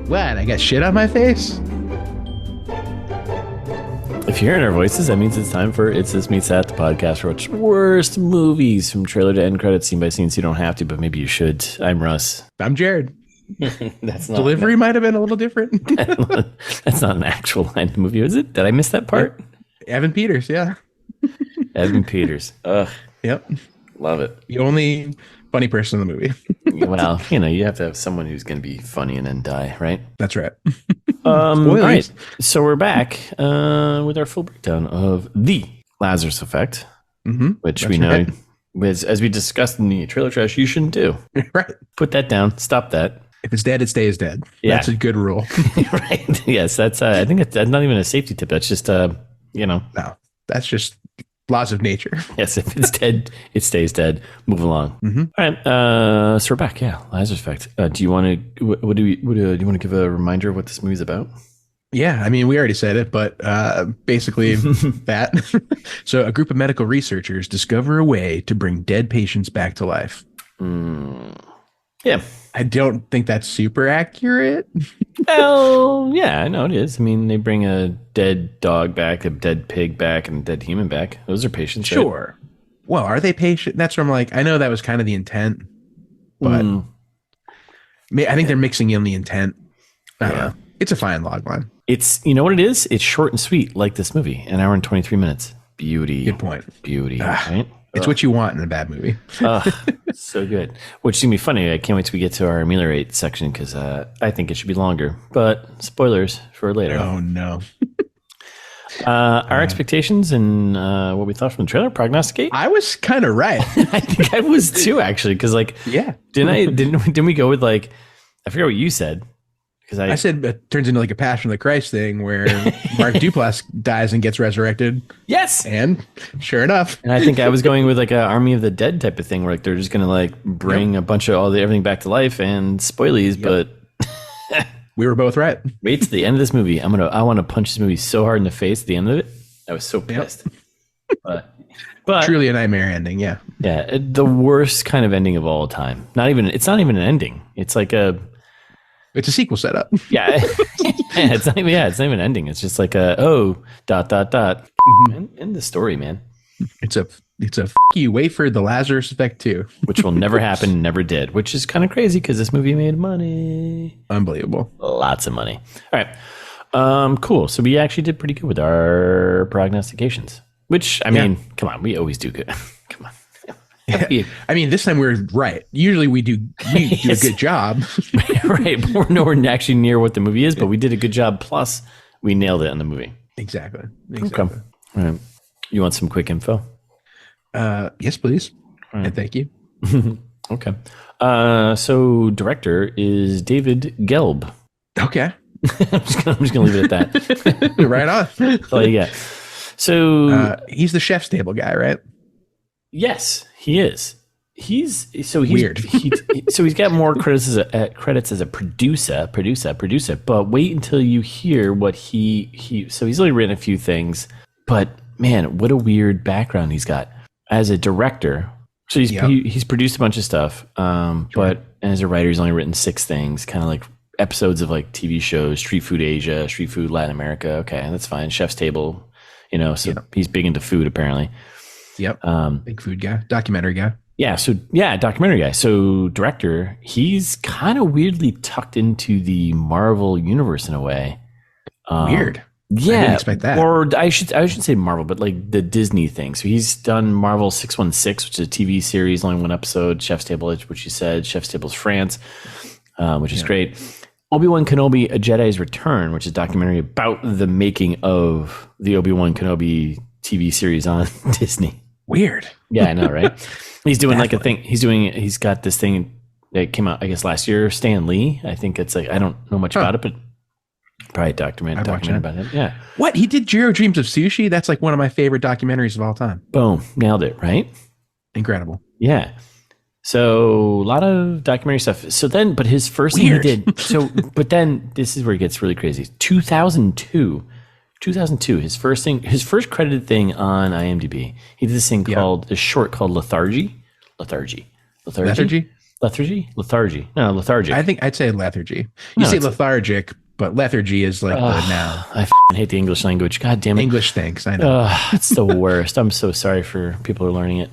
What? I got shit on my face? If you're hearing our voices, that means it's time for It's This Meets That, the podcast for which worst movies from trailer to end credits, scene by scene, so you don't have to, but maybe you should. I'm Russ. I'm Jared. That's not Delivery might have been a little different. That's not an actual line of the movie, is it? Did I miss that part? Evan Peters, yeah. Evan Peters. Ugh. Yep. Love it. The only funny person in the movie. Well, you have to have someone who's going to be funny and then die, right? That's right. All right. So we're back with our full breakdown of the Lazarus Effect, which That's we know, right. as we discussed in the trailer trash, you shouldn't do. Right. Put that down. Stop that. If it's dead, it stays dead. Yeah. That's a good rule. Right. Yes. That's. I think that's not even a safety tip. That's just. No, that's just laws of nature. Yes. If it's dead, it stays dead. Move along. All right. So we're back. Yeah. Lazarus Effect. Do you want to? Do you want to give a reminder of what this movie's about? Yeah, I mean, we already said it, but basically that. So a group of medical researchers discover a way to bring dead patients back to life. Yeah. I don't think that's super accurate. Well, yeah, I know it is. I mean, they bring a dead dog back, a dead pig back, and a dead human back. Those are patients, right? Sure. Well, are they patient? That's where I'm like, I know that was kind of the intent, but I think they're mixing in the intent. I don't know. It's a fine log line. It's, you know what it is? It's short and sweet, like this movie. An hour and 23 minutes. Beauty. Good point. Beauty, right? It's what you want in a bad movie. So good. Which is going to be funny. I can't wait till we get to our ameliorate section because I think it should be longer. But spoilers for later. Oh, no. Our expectations and what we thought from the trailer, prognosticate. I was kind of right. I think I was too, actually. Because, didn't we go with I forget what you said. Because I said it turns into like a Passion of the Christ thing where Mark Duplass dies and gets resurrected. Yes. And sure enough. And I think I was going with an Army of the Dead type of thing where they're just going to bring a bunch of everything back to life and spoilies. But we were both right. Wait to the end of this movie. I want to punch this movie so hard in the face at the end of it. I was so pissed. But truly a nightmare ending. Yeah. Yeah. The worst kind of ending of all time. It's not even an ending. It's like it's a sequel setup. Yeah. It's not even ending. It's just like end the story, man. It's a you wait for the Lazarus Effect 2. Which will never happen, never did, which is kind of crazy because this movie made money. Unbelievable. Lots of money. All right. Cool. So we actually did pretty good with our prognostications, which I mean, come on, we always do good. Come on. Yeah. I mean, this time we're right. Usually we do a good job. Right. But we're nowhere actually near what the movie is, but we did a good job. Plus, we nailed it in the movie. Exactly. Okay. All right. You want some quick info? Yes, please. Right. And thank you. Okay. So director is David Gelb. Okay. I'm just gonna leave it at that. Right on. That's all you get. So he's the chef's table guy, right? Yes, he is. He's weird. He's got more credits as a producer. But wait until you hear what he. So he's only written a few things, but man, what a weird background he's got as a director. So he's produced a bunch of stuff, but as a writer, he's only written 6 things, kind of like episodes of TV shows, Street Food Asia, Street Food Latin America. Okay, that's fine. Chef's Table, he's big into food apparently. Yep. Big food guy, documentary guy. Yeah. So documentary guy. So director, he's kind of weirdly tucked into the Marvel universe in a way. Weird. Yeah. I didn't expect that. Or I should say Marvel, but like the Disney thing. So he's done Marvel 616, which is a TV series, only 1 episode. Chef's Table, which you said, Chef's Table's France, which is great. Obi-Wan Kenobi: A Jedi's Return, which is a documentary about the making of the Obi-Wan Kenobi TV series on Disney. Weird. Yeah, I know, right? He's doing a thing. He's got this thing that came out, I guess, last year. Stan Lee. I think it's I don't know much about it, but probably documentary about it. Yeah. What? He did Jiro Dreams of Sushi? That's one of my favorite documentaries of all time. Boom. Nailed it, right? Incredible. Yeah. So a lot of documentary stuff. So then, but his first thing he did. But then this is where it gets really crazy. 2002, his first credited thing on IMDb. He did this thing called Lethargy. Lethargy? Lethargy. No, lethargic. I think I'd say lethargy. You say lethargic, but lethargy is like the noun. I hate the English language. God damn it. English stinks. I know. It's the worst. I'm so sorry for people who are learning it.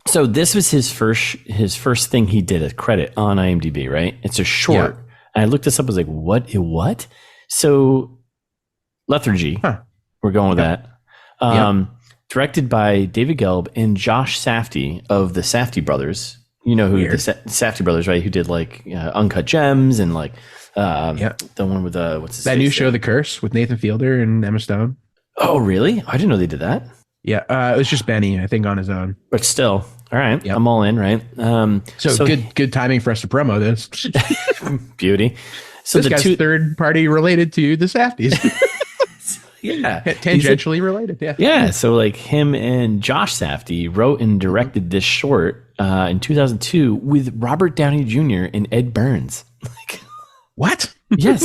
So this was his first thing he did, a credit on IMDb, right? It's a short. Yeah. And I looked this up. I was like, what? So lethargy. Huh. We're going with that. Directed by David Gelb and Josh Safdie of the Safdie brothers. You know who the Safdie brothers, right? Who did like Uncut Gems and like the one with what's his that new show, The Curse, with Nathan Fielder and Emma Stone. Oh, really? I didn't know they did that. Yeah, it was just Benny, I think, on his own. But still, all right, I'm all in, right? So good timing for us to promo this. Beauty. So this guy's third party related to the Safdies. Yeah, tangentially related. Yeah. So like him and Josh Safdie wrote and directed this short in 2002 with Robert Downey Jr. and Ed Burns. Like, what? Yes.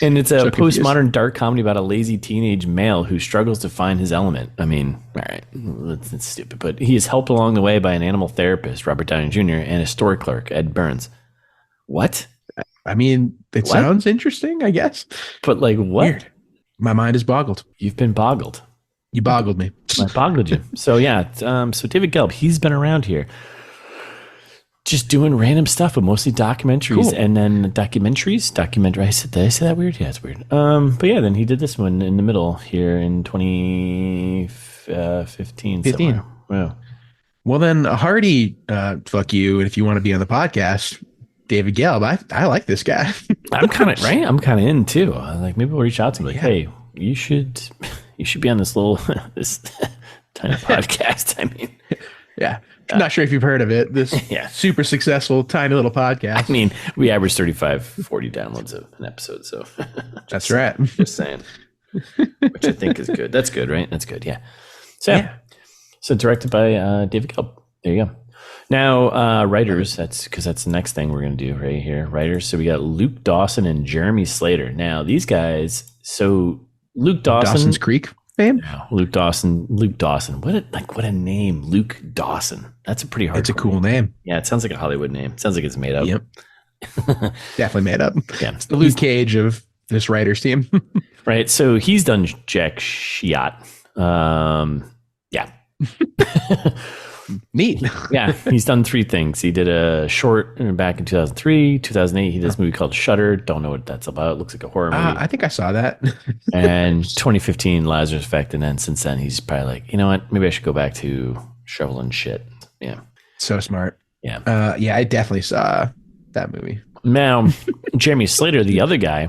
And it's a postmodern dark comedy about a lazy teenage male who struggles to find his element. I mean, all right, it's stupid, but he is helped along the way by an animal therapist, Robert Downey Jr., and a store clerk, Ed Burns. What? I mean, it sounds interesting, I guess. But like, what? Weird. My mind is boggled. You've been boggled. You boggled me. I boggled you. So yeah. So David Gelb, he's been around here, just doing random stuff, but mostly documentaries, and then documentaries. Did I say that weird? Yeah, it's weird. But yeah, then he did this one in the middle here in 2015. 15. Wow. Well, then a hearty fuck you if you want to be on the podcast. David Gelb, I like this guy. I'm kind of right. I'm kind of in too. Like maybe we'll reach out to him. Like, hey, you should be on this little this tiny podcast. I mean, yeah. I'm not sure if you've heard of it. This super successful tiny little podcast. I mean, we average 35, 40 downloads an episode. So that's right. Just saying, which I think is good. That's good, right? That's good. Yeah. So so directed by David Gelb. There you go. Now, writers, that's the next thing we're going to do right here. Writers. So we got Luke Dawson and Jeremy Slater. Now, these guys, so Luke Dawson. Dawson's Creek fame? Yeah, Luke Dawson. What a name. Luke Dawson. That's a pretty hard It's a cool name. Yeah, it sounds like a Hollywood name. It sounds like it's made up. Yep. Definitely made up. Yeah. It's the Luke Cage of this writers team. Right. So he's done jack shit. Yeah. Neat. Yeah, he's done three things. He did a short back in 2003, 2008. He did this movie called Shudder. Don't know what that's about. It looks like a horror movie. I think I saw that. And 2015, Lazarus Effect. And then since then, he's probably like, you know what? Maybe I should go back to shoveling shit. Yeah. So smart. Yeah. I definitely saw that movie. Now, Jeremy Slater, the other guy,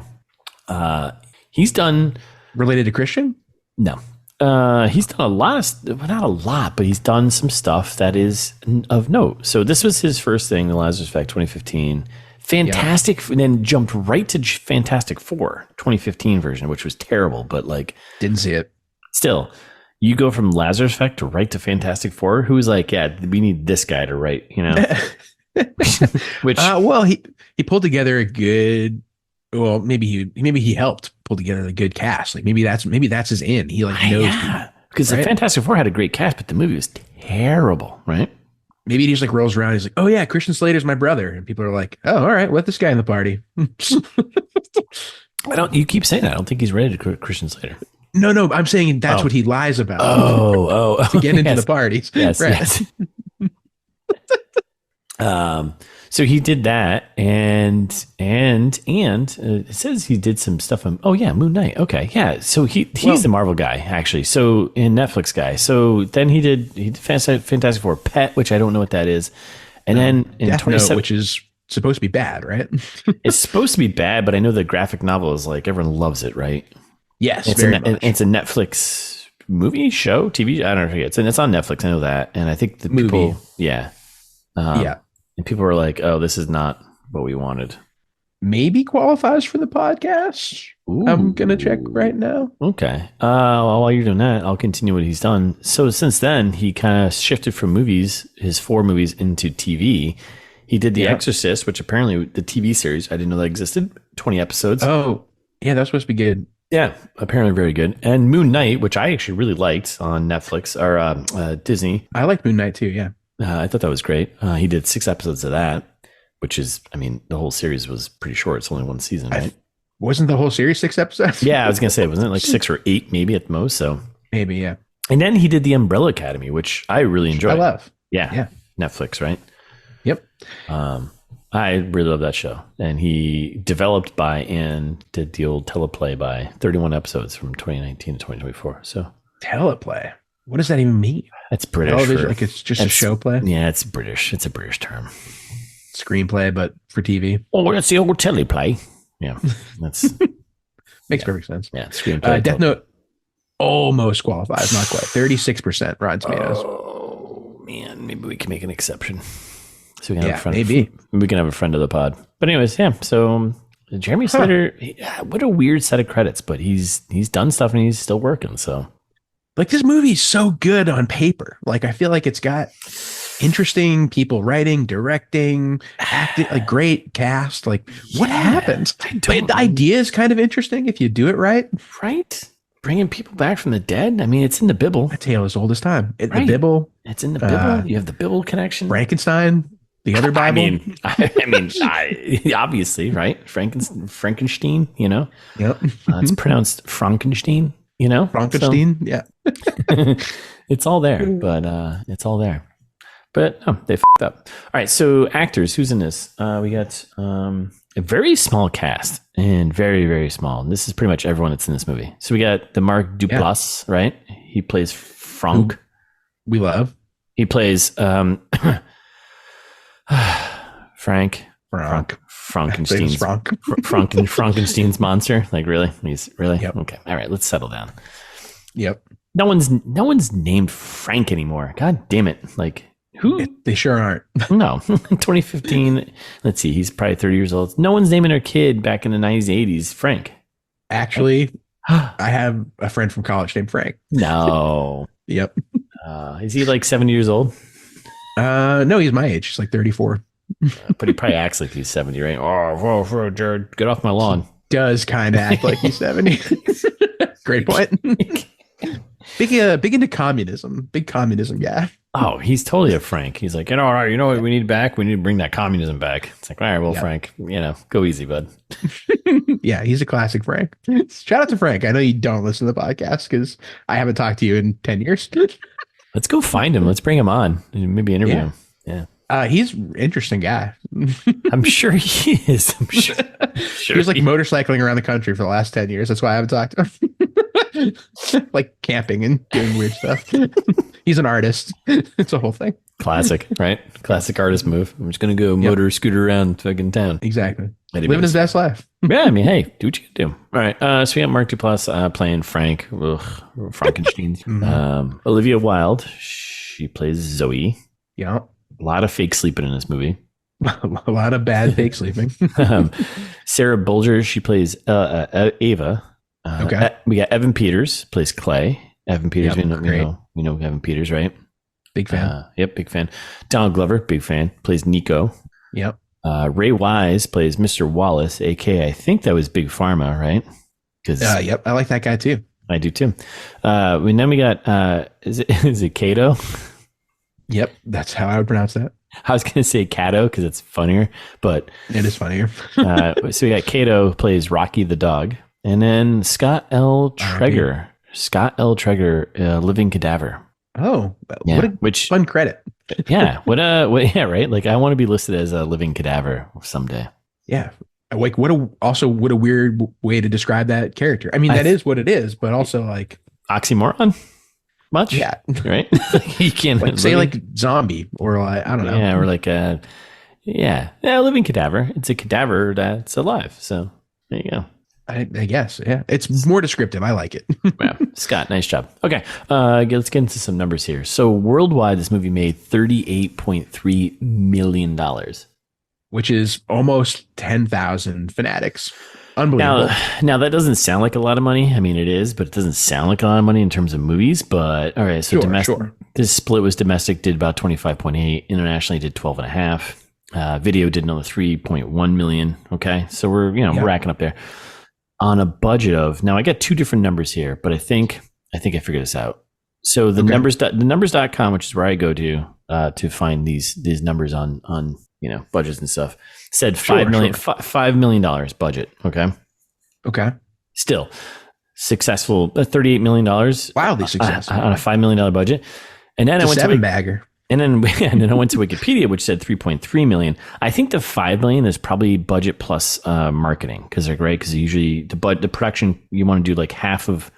he's done... Related to Christian? No. He's done a lot of, not a lot, but he's done some stuff that is of note. So this was his first thing, the Lazarus Effect 2015. Fantastic, and then jumped right to Fantastic Four 2015 version, which was terrible, but like... Didn't see it. Still, you go from Lazarus Effect to right to Fantastic Four. Who's like, yeah, we need this guy to write, you know? Which... well, he pulled together a good... Well, maybe he helped pull together a good cast. Like maybe that's his in. He like knows people, because the Fantastic Four had a great cast, but the movie was terrible, right? Maybe he just like rolls around. He's like, oh yeah, Christian Slater's my brother, and people are like, oh, all right, let this guy in the party. You keep saying that. I don't think he's ready to Christian Slater. No, I'm saying that's what he lies about. To get into the parties. Yes, right. Yes. So he did that, and it says he did some stuff on. Oh yeah, Moon Knight. Okay, yeah. So he's the Marvel guy actually. So in Netflix guy. So then he did Fantastic Four Pet, which I don't know what that is, and then in Death Note, which is supposed to be bad, right? It's supposed to be bad, but I know the graphic novel is like everyone loves it, right? Yes, it's a Netflix movie show, TV. I don't know. It's on Netflix. I know that, and I think the people, yeah. And people were like, oh, this is not what we wanted. Maybe qualifies for the podcast. Ooh. I'm going to check right now. Okay. Well, while you're doing that, I'll continue what he's done. So since then, he kind of shifted from his 4 movies into TV. He did The Exorcist, which apparently the TV series, I didn't know that existed. 20 episodes. Oh, yeah, that's supposed to be good. Yeah, apparently very good. And Moon Knight, which I actually really liked on Netflix or Disney. I like Moon Knight too, yeah. I thought that was great. He did 6 episodes of that, which is, I mean, the whole series was pretty short. It's only 1 season, right? Wasn't the whole series 6 episodes? Yeah, I was gonna say, wasn't it like 6 or 8 maybe at the most? So maybe, yeah. And then he did the Umbrella Academy, which I really enjoyed. I love. Yeah. Netflix, right? Yep. I really love that show. And he developed by and did the old teleplay by 31 episodes from 2019 to 2024. So teleplay. What does that even mean? It's British. Like it's just a show play? Yeah, it's British. It's a British term. Screenplay, but for TV. Oh, that's the old teleplay. Yeah. That's makes perfect sense. Yeah. Screenplay. Death Note almost qualifies, not quite. 36% Rotten Tomatoes. Oh man, maybe we can make an exception. So we can have a friend. Maybe we can have a friend of the pod. But anyways, yeah. So Jeremy Slater, what a weird set of credits, but he's done stuff and he's still working. So like this movie's so good on paper. Like I feel like it's got interesting people writing, directing, acting, like great cast. Like what happened? But the idea is kind of interesting if you do it right. Right. Bringing people back from the dead. I mean, it's in the Bible. A tale as old as time. The Bible. It's in the Bible. You have the Bible connection. Frankenstein. The other Bible. I mean, obviously, right? Frankenstein, you know? Yep. It's pronounced Frankenstein, you know? Frankenstein, so, yeah. It's all there, but it's all there. But they f***ed up. All right, so actors, who's in this? We got a very small cast, and very, very small. And this is pretty much everyone that's in this movie. So we got the Mark Duplass, right? He plays Frank. We love. He plays Frankenstein's monster. Like really? He's really? Yep. Okay. All right, let's settle down. Yep. No one's named Frank anymore. God damn it. Like who? They sure aren't. No. 2015. Let's see. He's probably 30 years old. No one's naming their kid back in the 90s, 80s Frank. Actually, I have a friend from college named Frank. No. Yep. Is he like 70 years old? No, he's my age. He's like 34. But he probably acts like he's 70, right? Oh, whoa, Jared, get off my lawn. Does kind of act like he's 70. Great point. Big into communism. Big communism guy. Oh, he's totally a Frank. He's like, all right, you know what we need back? We need to bring that communism back. It's like, all right, well, Frank, go easy, bud. Yeah, he's a classic Frank. Shout out to Frank. I know you don't listen to the podcast because I haven't talked to you in 10 years. Let's go find him. Let's bring him on and maybe interview him. Yeah. He's an interesting guy. I'm sure he is. I'm sure. He was like motorcycling around the country for the last 10 years. That's why I haven't talked to him. Like camping and doing weird stuff. He's an artist. It's a whole thing. Classic, right? Classic artist move. I'm just going to go scooter around fucking town. Exactly. Living his best life. Yeah, I mean, hey, do what you can do. All right. So we got Mark Duplass playing Frank. Frankenstein. Mm-hmm. Olivia Wilde. She plays Zoe. Yeah. A lot of fake sleeping in this movie. A lot of bad fake sleeping. Sarah Bolger. She plays Ava. Okay. We got Evan Peters plays Clay. Evan Peters. We know Evan Peters, right? Big fan. Yep, big fan. Donald Glover, big fan, plays Nico. Yep. Ray Wise plays Mr. Wallace, aka I think that was Big Pharma, right? Yep, I like that guy too. I do too. Then we got is it Kato? Yep, that's how I would pronounce that. I was gonna say Kato because it's funnier, but it is funnier. So we got Kato plays Rocky the dog, and then Scott L. Traeger. Scott L. Traeger, Living Cadaver. Oh, yeah, what a fun credit. Yeah. Yeah, right. Like I want to be listed as a living cadaver someday. Yeah. Like what a weird way to describe that character. I mean, that is what it is, but also like oxymoron much. Yeah. Right. You can't like, say like zombie or like, I don't know. Yeah. Or like living cadaver. It's a cadaver that's alive. So there you go. I guess, yeah. It's more descriptive. I like it. Wow. Scott, nice job. Okay, let's get into some numbers here. So worldwide, this movie made $38.3 million. Which is almost 10,000 Fanatics. Unbelievable. Now, that doesn't sound like a lot of money. I mean, it is, but it doesn't sound like a lot of money in terms of movies. But, all right, so sure. This split was domestic, did about 25.8. Internationally, did 12.5. Video did another 3.1 million. Okay, so we're racking up there. On a budget of, now I got two different numbers here, but I think I figured this out. So the numbers.com, which is where I go to, to find these numbers on budgets and stuff. Said $5 million budget. Okay. Still successful. $38 million. Wildly successful on a $5 million budget. And then I went to bagger. And then I went to Wikipedia, which said 3.3 million. I think the 5 million is probably budget plus marketing, because usually the production, you want to do like half of,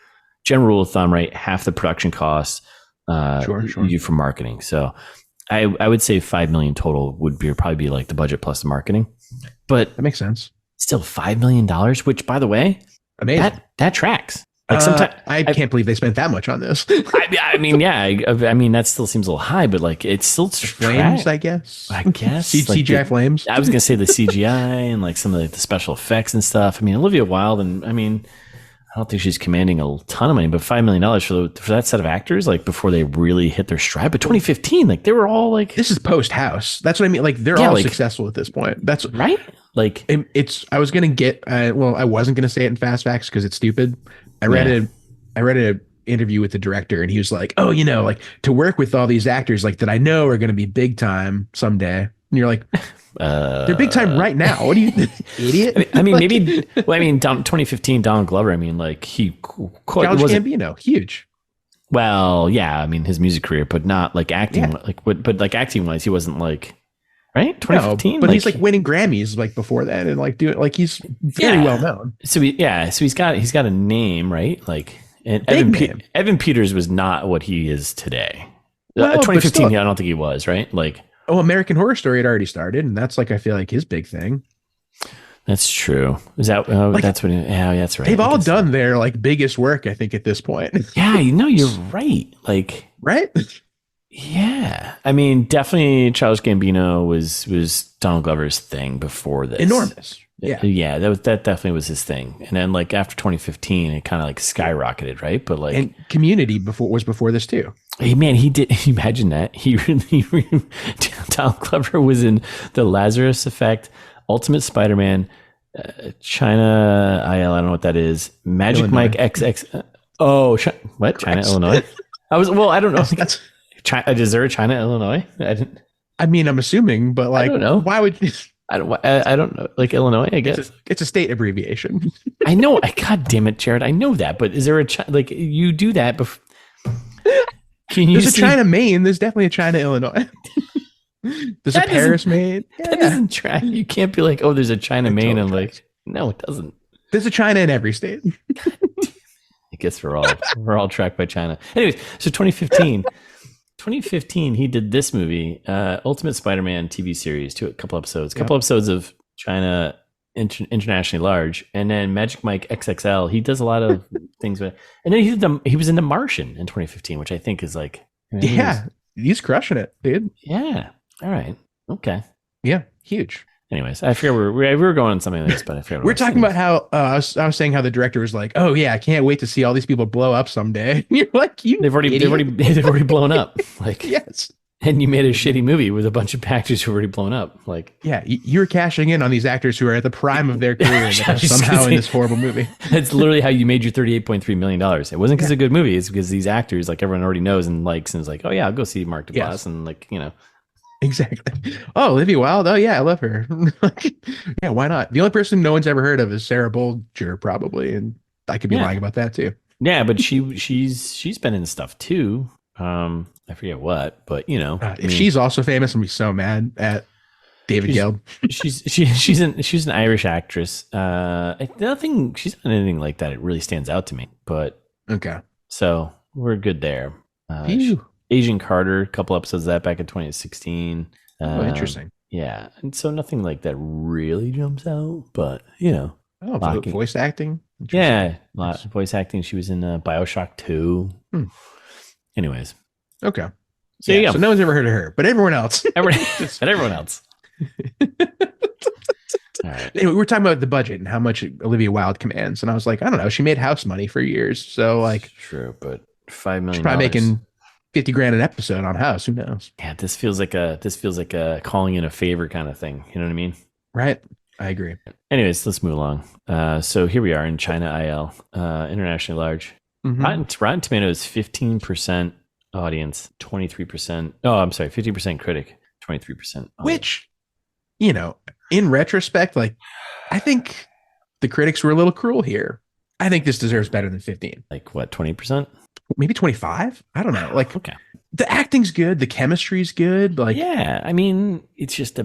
general rule of thumb, right? Half the production costs you for marketing. So I would say 5 million total would probably be like the budget plus the marketing. But that makes sense. Still $5 million, which, by the way, amazing. That tracks. Like sometimes I can't believe they spent that much on this. I mean, that still seems a little high, but like it's still flames, I guess. CGI flames. I was gonna say the CGI and like some of the special effects and stuff. I mean, Olivia Wilde, and I mean, I don't think she's commanding a ton of money, but $5 million for that set of actors, like before they really hit their stride. But 2015, like they were all like, this is post House. That's what I mean. Like they're all successful at this point. That's right. Like it's. I was gonna get. I wasn't gonna say it in fast facts because it's stupid. I read an interview with the director, and he was like, "Oh, like to work with all these actors like that I know are going to be big time someday." And you're like, "They're big time right now. What do you, idiot?" I mean, maybe. Well, I mean, 2015, Donald Glover. I mean, like Childish Gambino, huge. Well, yeah. I mean, his music career, but not like acting. Yeah. But like acting wise, he wasn't like. Right, 2015. No, but he's like winning Grammys like before that, and like doing like he's very well known. So he's got a name, right? Like, and Evan Peters was not what he is today. Well, 2015, I don't think he was, right? Like, American Horror Story had already started, and that's like I feel like his big thing. That's true. Is that that's what? Yeah, that's right. They've all done their like biggest work, I think, at this point. Yeah, you're right. Like, right. Yeah, I mean, definitely Childish Gambino was Donald Glover's thing before this. Enormous. Yeah, that definitely was his thing. And then like after 2015, it kind of like skyrocketed, right? But like, and Community was before this too. Hey man, he did. Imagine that Donald Glover was in the Lazarus Effect, Ultimate Spider-Man, China IL. I don't know what that is. Magic Illinois. Mike XX. What? China Illinois. I don't know. That's China, is there a China, Illinois? I mean, I'm assuming, but like, I don't know. Why would you? I don't know. Like Illinois, I guess. It's a state abbreviation. I know. God damn it, Jared. I know that, but is there a like you do that before? There's a China, Maine. There's definitely a China, Illinois. There's a Paris, Maine. That doesn't track. You can't be like, there's a China, Maine. I'm like, no, it doesn't. There's a China in every state. I guess we're all tracked by China. Anyways, so 2015, he did this movie, Ultimate Spider-Man TV series, a couple episodes of China Internationally Large, and then Magic Mike XXL. He does a lot of things with, and then he was in The Martian in 2015, which I think is like, he's crushing it, dude. Yeah. All right. Okay. Yeah. Huge. Anyways, I forget we were going on something like this, but I forget. We're talking about how I was saying how the director was like, "Oh yeah, I can't wait to see all these people blow up someday." You're like, they've already blown up. Like, yes. And you made a shitty movie with a bunch of actors who already blown up. Like, yeah, you're cashing in on these actors who are at the prime of their career and are somehow in this horrible movie. That's literally how you made your $38.3 million. It wasn't because it's a good movie. It's because these actors, like everyone already knows and likes, and is like, oh yeah, I'll go see Mark Duplass, and like, Exactly. Oh, Olivia Wilde. Oh yeah, I love her. Yeah, why not? The only person no one's ever heard of is Sarah Bolger, probably, and I could be lying about that too. Yeah, but she's been in stuff too. I forget what, but if she's also famous, I'm be so mad at David Gelb. She's an Irish actress. She's not anything like that. It really stands out to me. But okay, so we're good there. Asian Carter, a couple episodes of that back in 2016. Interesting. Yeah, and so nothing like that really jumps out, but voice acting. Yeah, a lot of voice acting. She was in BioShock 2. Anyways, okay. So yeah, so no one's ever heard of her, but everyone else. Everyone else. All right. We were talking about the budget and how much Olivia Wilde commands, and I was like, I don't know. She made House money for years, so like, true, but $5 million. She's probably making $50,000 an episode on House. Who knows? Yeah, this feels like a calling in a favor kind of thing. You know what I mean? Right. I agree. Anyways, let's move along. So here we are in China IL, internationally large. Mm-hmm. Rotten Tomatoes 15% audience, 23%. Oh, I'm sorry, 50% critic, 23% audience. Which, in retrospect, like, I think the critics were a little cruel here. I think this deserves better than 15. Like what, 20%? Maybe 25? I don't know. Like, okay. The acting's good, the chemistry's good. Like, yeah, I mean, it's just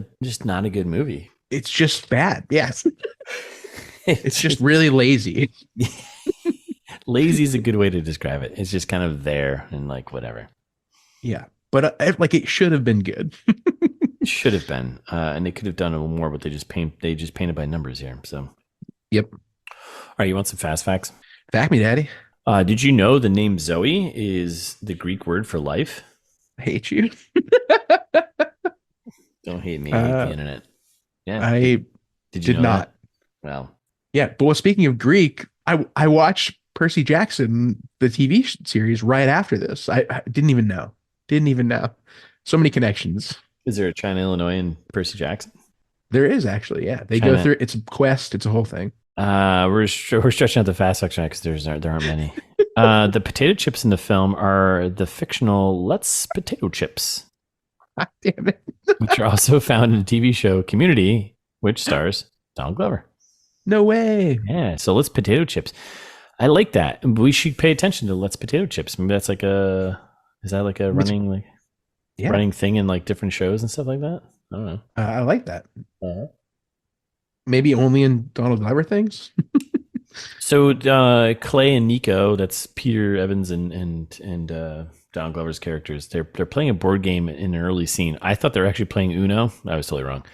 not a good movie. It's just bad. Yes. It's just really lazy. Lazy is a good way to describe it. It's just kind of there and like whatever. Yeah, but like it should have been good. It should have been, and they could have done a little more, but they just painted by numbers here. So, yep. All right, you want some fast facts? Fact me, Daddy. Did you know the name Zoe is the Greek word for life? I hate you. Don't hate me. Hate the internet. Yeah, I did you know not. That? Well, yeah. But speaking of Greek, I watched Percy Jackson, the TV series, right after this. I didn't even know. So many connections. Is there a China, Illinois, and Percy Jackson? There is actually. Yeah, they go through. It's a quest. It's a whole thing. We're stretching out the fast section because there aren't many. The potato chips in the film are the fictional Let's Potato Chips. God damn it. Which are also found in the TV show Community, which stars Donald Glover. No way. Yeah, so Let's Potato Chips. I like that. We should pay attention to Let's Potato Chips. Maybe that's like running running thing in like different shows and stuff like that? I don't know. I like that. Maybe only in Donald Glover things. So Clay and Nico, that's Peter Evans and Donald Glover's characters. They're playing a board game in an early scene. I thought they were actually playing Uno. I was totally wrong.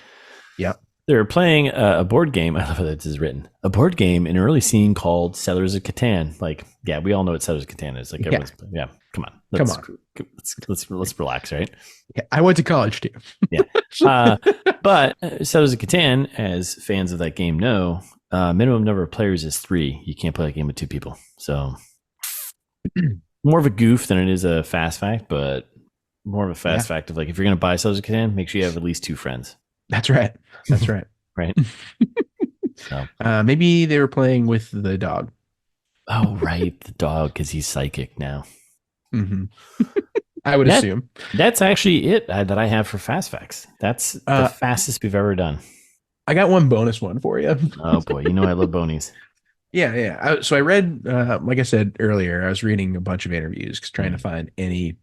Yeah. They're playing a board game. I love how this is written. A board game in an early scene called Settlers of Catan. Like, yeah, we all know what Settlers of Catan is. Like, everyone's, come on. Let's relax, right? Yeah, I went to college too. Yeah. But Settlers of Catan, as fans of that game know, minimum number of players is 3. You can't play that game with 2 people. So more of a goof than it is a fast fact, but more of a fast fact of like, if you're going to buy Settlers of Catan, make sure you have at least 2 friends. That's right. Right. So. Maybe they were playing with the dog. Oh, right. The dog, because he's psychic now. Mm-hmm. I would assume. That's actually it that I have for fast facts. That's the fastest we've ever done. I got one bonus one for you. Oh, boy. You know I love bonies. Yeah. So I read, like I said earlier, I was reading a bunch of interviews trying to find any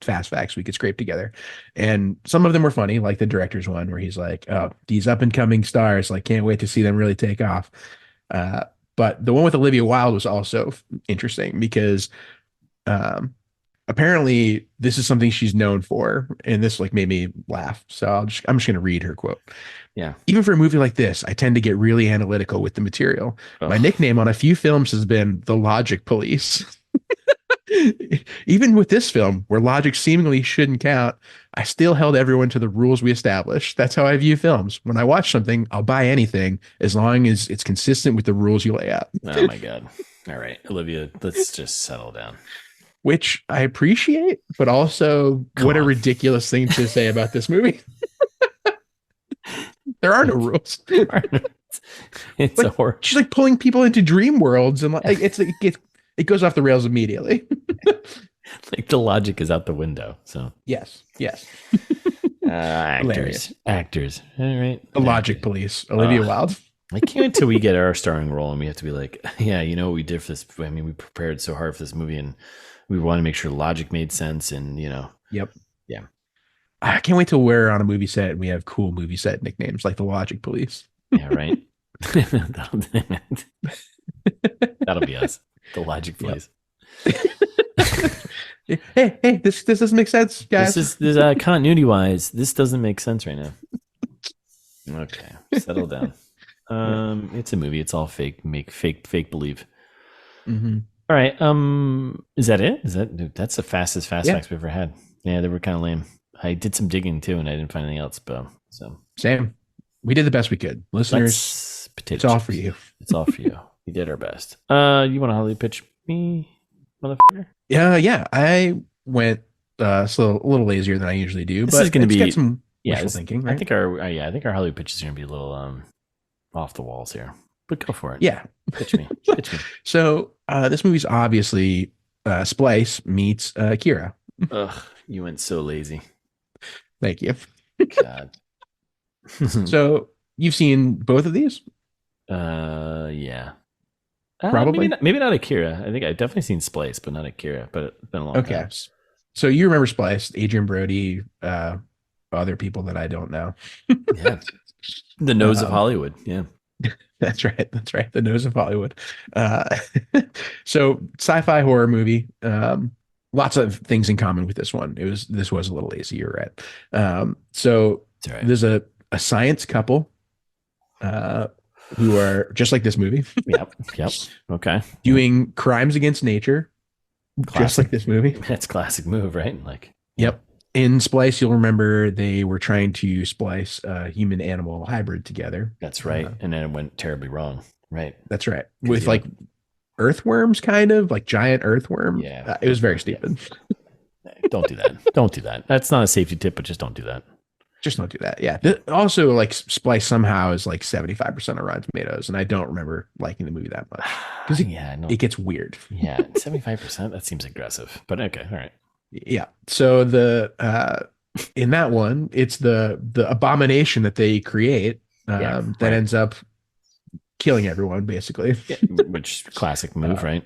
fast facts we could scrape together. And some of them were funny, like the director's one where he's like, oh, these up and coming stars, like can't wait to see them really take off. But the one with Olivia Wilde was also interesting because apparently this is something she's known for, and this like made me laugh. So I'm just going to read her quote. Yeah. Even for a movie like this, I tend to get really analytical with the material. My nickname on a few films has been the Logic Police. Even with this film, where logic seemingly shouldn't count, I still held everyone to the rules we established. That's how I view films. When I watch something, I'll buy anything as long as it's consistent with the rules you lay out. Oh my God. All right, Olivia, let's just settle down. Which I appreciate, but also what a ridiculous thing to say about this movie. There are no rules. It's a horror. She's like pulling people into dream worlds, and like it goes off the rails immediately. Like the logic is out the window. So yes. Actors. All right. The Logic Police, Olivia Wilde. I can't wait till we get our starring role and we have to be like, yeah, you know what we did for this. I mean, we prepared so hard for this movie and we want to make sure logic made sense and, you know. Yep. Yeah. I can't wait till we're on a movie set and we have cool movie set nicknames like the Logic Police. Yeah, right. That'll be us. The Logic Police. Yep. Hey, this doesn't make sense, guys. This continuity wise, this doesn't make sense right now. Okay, settle down. It's a movie. It's all fake. Make fake believe. Mm-hmm. All right. Is that it? That's the fastest fast facts we've ever had. Yeah, they were kind of lame. I did some digging too, and I didn't find anything else. But so same. We did the best we could, listeners. It's all for you. It's all for you. We did our best. You want to Hollywood pitch me, motherfucker? Yeah. I went a little lazier than I usually do. This but is going to be some wishful thinking. Right? I think our Hollywood pitch is going to be a little off the walls here. But go for it. Yeah. Pitch me. So this movie's obviously Splice meets Kira. Ugh, you went so lazy. Thank you. God. So you've seen both of these? Yeah. Probably. Maybe not Akira. I think I've definitely seen Splice, but not Akira. But it's been a long Okay. time. So you remember Splice, Adrian Brody, other people that I don't know. Yeah. The nose of Hollywood. Yeah. That's right. That's right. The nose of Hollywood. Uh, so sci-fi horror movie. Lots of things in common with this one. This was a little lazy. You're right. So It's all right. there's a science couple who are just like this movie. Yep. Okay. Doing crimes against nature, just like this movie. That's classic move, right? Like. Yep. In Splice, you'll remember they were trying to splice a human animal hybrid together. That's right. And then it went terribly wrong. Right. That's right. With like earthworms, kind of like giant earthworm. Yeah. It was very stupid. Don't do that. Don't do that. That's not a safety tip, but just don't do that. Just don't do that. Yeah. Also, like Splice somehow is like 75% of Rotten Tomatoes, and I don't remember liking the movie that much because it gets weird. Yeah, 75%. That seems aggressive, but okay, all right. Yeah. So in that one, it's the abomination that they create that ends up killing everyone, basically. Yeah, which classic move, right?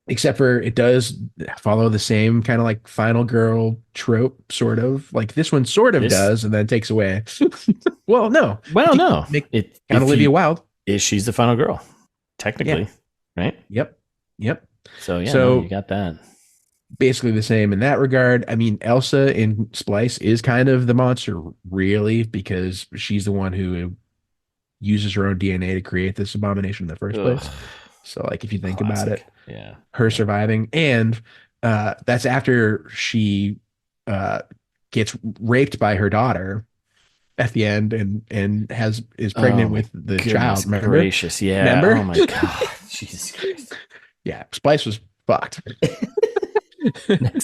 Except for it does follow the same kind of like final girl trope, sort of. Like this one sort of does, and then takes away. Well, no. Well, no. It Olivia Wilde. She's the final girl, technically, right? Yep. So you got that. Basically the same in that regard. I mean, Elsa in Splice is kind of the monster, really, because she's the one who uses her own DNA to create this abomination in the first place. So, like, if you think about it, her surviving, and that's after she gets raped by her daughter at the end, and is pregnant with the child. Remember? Gracious, yeah. Remember? Oh my god, Jesus Christ. Yeah, Splice was fucked.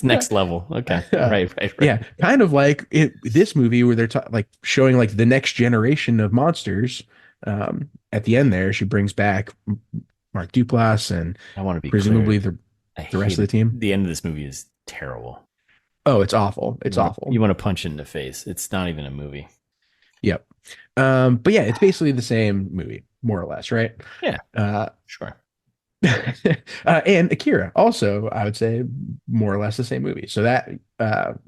next level. Okay. Right. Yeah. Kind of like this movie where they're like showing like the next generation of monsters. At the end there, she brings back Mark Duplass and I want to be presumably the rest of the team. The end of this movie is terrible. Oh, it's awful. It's awful. You want to punch it in the face. It's not even a movie. Yep. But yeah, it's basically the same movie, more or less, right? Yeah. Sure. And Akira also, I would say, more or less the same movie. So that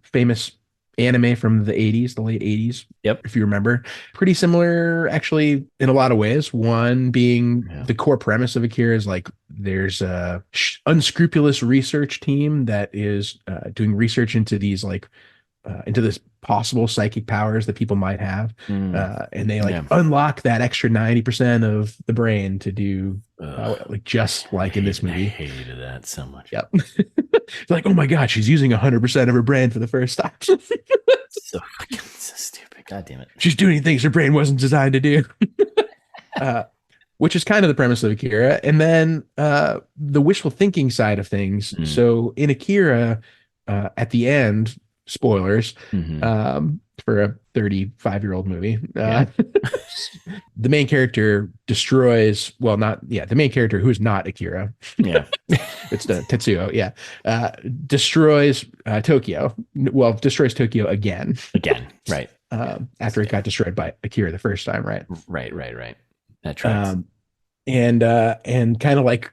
famous anime from the 80s, the late 80s. Yep. If you remember, pretty similar actually in a lot of ways. One being the core premise of Akira is like there's a unscrupulous research team that is doing research into these like into this possible psychic powers that people might have. And they like unlock that extra 90% of the brain to do like just like in this movie. I hated that so much. Yep. It's like, oh my God, she's using 100% of her brain for the first time. So stupid. God damn it. She's doing things her brain wasn't designed to do. Which is kind of the premise of Akira. And then the wishful thinking side of things. So in Akira, at the end, spoilers, for a 35-year-old movie, the main character destroys, the main character who is not Akira. It's Tetsuo. Destroys Tokyo. Well, destroys Tokyo again. Right. After it got destroyed by Akira the first time, right? Right. That tracks. And kind of like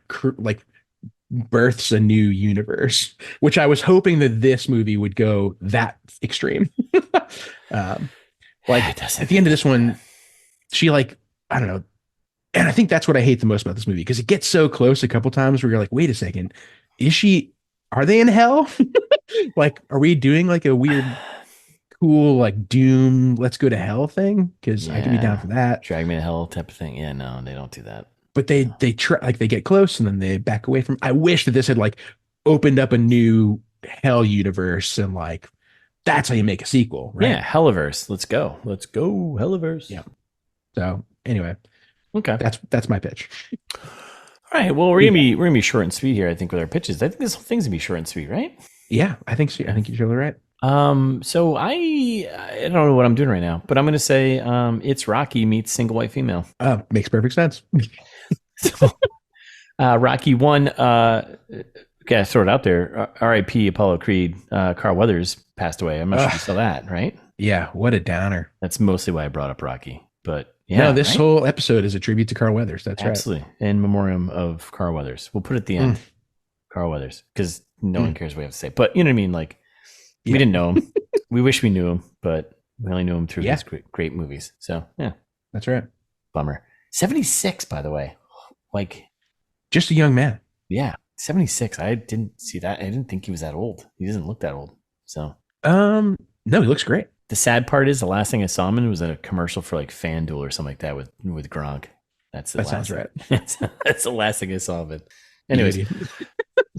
births a new universe, which I was hoping that this movie would go that extreme. Like at the end of this one, she like, I don't know. And I think that's what I hate the most about this movie, because it gets so close a couple times where you're like, wait a second, are they in hell? Like, are we doing like a weird, cool, like Doom, let's go to hell thing? Because I can be down for that. Drag me to hell type of thing. Yeah, no, they don't do that. But they try, like they get close and then they back away from. I wish that this had like opened up a new hell universe, and like that's how you make a sequel, right? Yeah, Helliverse. Let's go, Helliverse. Yeah. So anyway, okay, that's my pitch. All right. Well, we're gonna be short and sweet here, I think, with our pitches. I think this whole thing's gonna be short and sweet, right? Yeah, I think so. I think you're totally right. So I don't know what I'm doing right now, but I'm gonna say it's Rocky meets Single White Female. Makes perfect sense. So, Rocky 1, gotta throw it out there. R.I.P. Apollo Creed. Carl Weathers passed away. I'm not sure you saw that, right? Yeah, what a downer. That's mostly why I brought up Rocky. But yeah, no, this whole episode is a tribute to Carl Weathers. That's absolutely. right. In memoriam of Carl Weathers. We'll put it at the end. Carl Weathers, because no one cares what we have to say. But you know what I mean? Like, we didn't know him. We wish we knew him, but we only knew him through his great movies. So yeah, that's right. Bummer. 76, by the way. Like, just a young man. Yeah, 76. I didn't see that. I didn't think he was that old. He doesn't look that old. So no, he looks great. The sad part is the last thing I saw him in was a commercial for like FanDuel or something like that with Gronk. That sounds right. That's the last thing I saw of it. Anyways,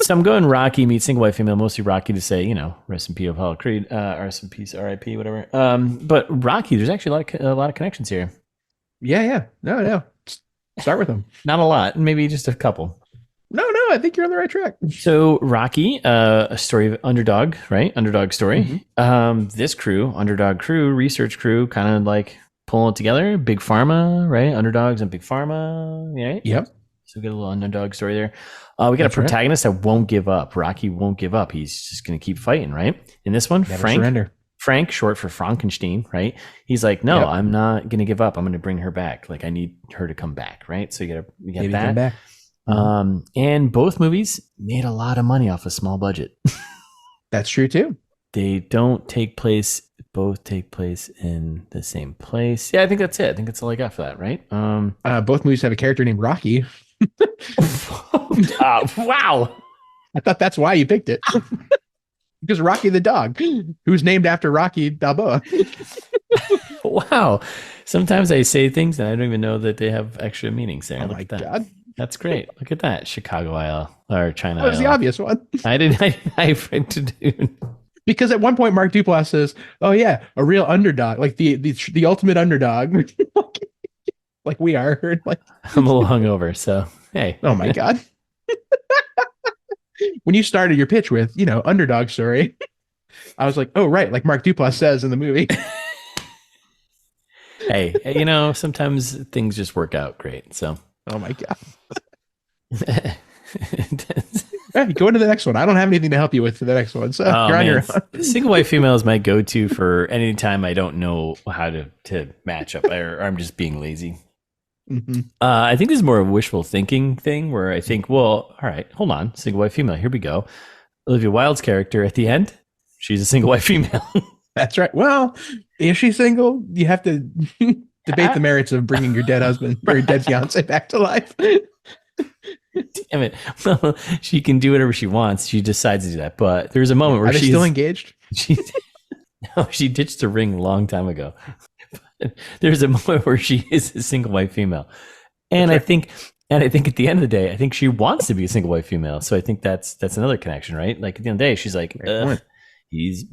so I'm going Rocky meets single white female, mostly Rocky to say, rest in peace, Apollo Creed, rest in peace, R.I.P., whatever. But Rocky, there's actually a lot of connections here. Yeah. No. Start with them. Not a lot, maybe just a couple. No, I think you're on the right track. So Rocky, a story of underdog, right? Underdog story. Mm-hmm. This crew, underdog crew, research crew, kind of like pulling it together. Big Pharma, right? Underdogs and Big Pharma, right? Yep. So we get a little underdog story there. We got a protagonist that won't give up. Rocky won't give up. He's just going to keep fighting, right? In this one, Frank, short for Frankenstein, right? He's like, no, I'm not going to give up. I'm going to bring her back. Like, I need her to come back, right? So you get that. Come back. And both movies made a lot of money off a small budget. That's true too. They don't take place. Both take place in the same place. Yeah, I think that's it. I think that's all I got for that, right? Both movies have a character named Rocky. Wow. I thought that's why you picked it. Because Rocky the dog, who's named after Rocky Balboa. Wow. Sometimes I say things and I don't even know that they have extra meanings there. Oh Look my at that. God. That's great. Look at that. Chicago Isle or China Isle. That was the obvious one. I didn't. Because at one point Mark Duplass says, "Oh yeah, a real underdog, like the ultimate underdog." Like we are. Like I'm a little hungover, so hey. Oh my God. When you started your pitch with, underdog story, I was like, oh right, like Mark Duplass says in the movie. Hey, sometimes things just work out great. So oh my God. Right, go into the next one. I don't have anything to help you with for the next one. So you're on your own. Single white female is my go-to for any time I don't know how to match up or I'm just being lazy. Mm-hmm. I think this is more a wishful thinking thing where I think, well, all right, hold on. Single white female. Here we go. Olivia Wilde's character at the end, she's a single white female. That's right. Well, is she single? You have to debate the merits of bringing your dead husband or your dead fiance back to life. Damn it. Well, she can do whatever she wants. She decides to do that. But there's a moment where she's still engaged. She ditched the ring a long time ago. There's a moment where she is a single white female. And I think at the end of the day, I think she wants to be a single white female. So I think that's another connection, right? Like at the end of the day, she's like, he's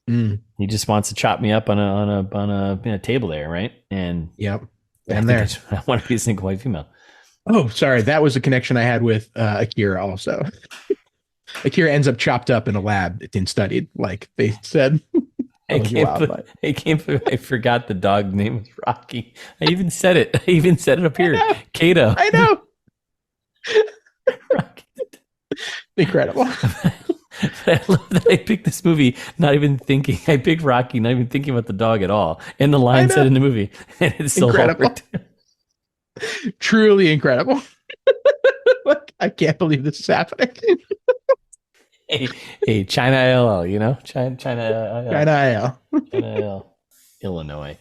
he just wants to chop me up on a table there, right? And yep. And I want to be a single white female. Oh, sorry. That was a connection I had with Akira also. Akira ends up chopped up in a lab and studied, like they said. I forgot the dog name was Rocky. I even said it. Up here. Kato. I know. Rocky. Incredible. But I love that I picked this movie not even thinking. I picked Rocky not even thinking about the dog at all. And the line said in the movie. And it's still incredible. Truly incredible. I can't believe this is happening. Hey, China ILL, China IL. Illinois.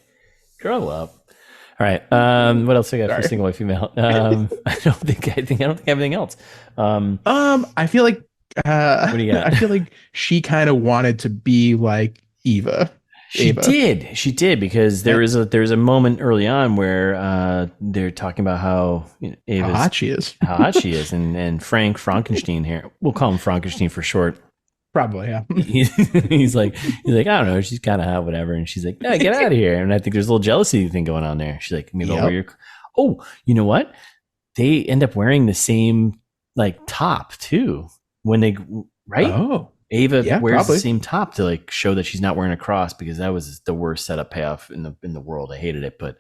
Grow up. All right. What else I got for single white female? I don't think everything else. I feel like what do you got? I feel like she kind of wanted to be like Eva. She did because there is a moment early on where they're talking about how Ava's, how hot she is, and Frank Frankenstein here, we'll call him Frankenstein for short. Probably, yeah. he's like I don't know, she's kind of hot, whatever, and she's like, no, get out of here. And I think there's a little jealousy thing going on there. She's like, maybe I'll wear your. Oh, you know what? They end up wearing the same like top too when they right. Oh. Ava wears the same top to like show that she's not wearing a cross because that was the worst setup payoff in the world. I hated it, but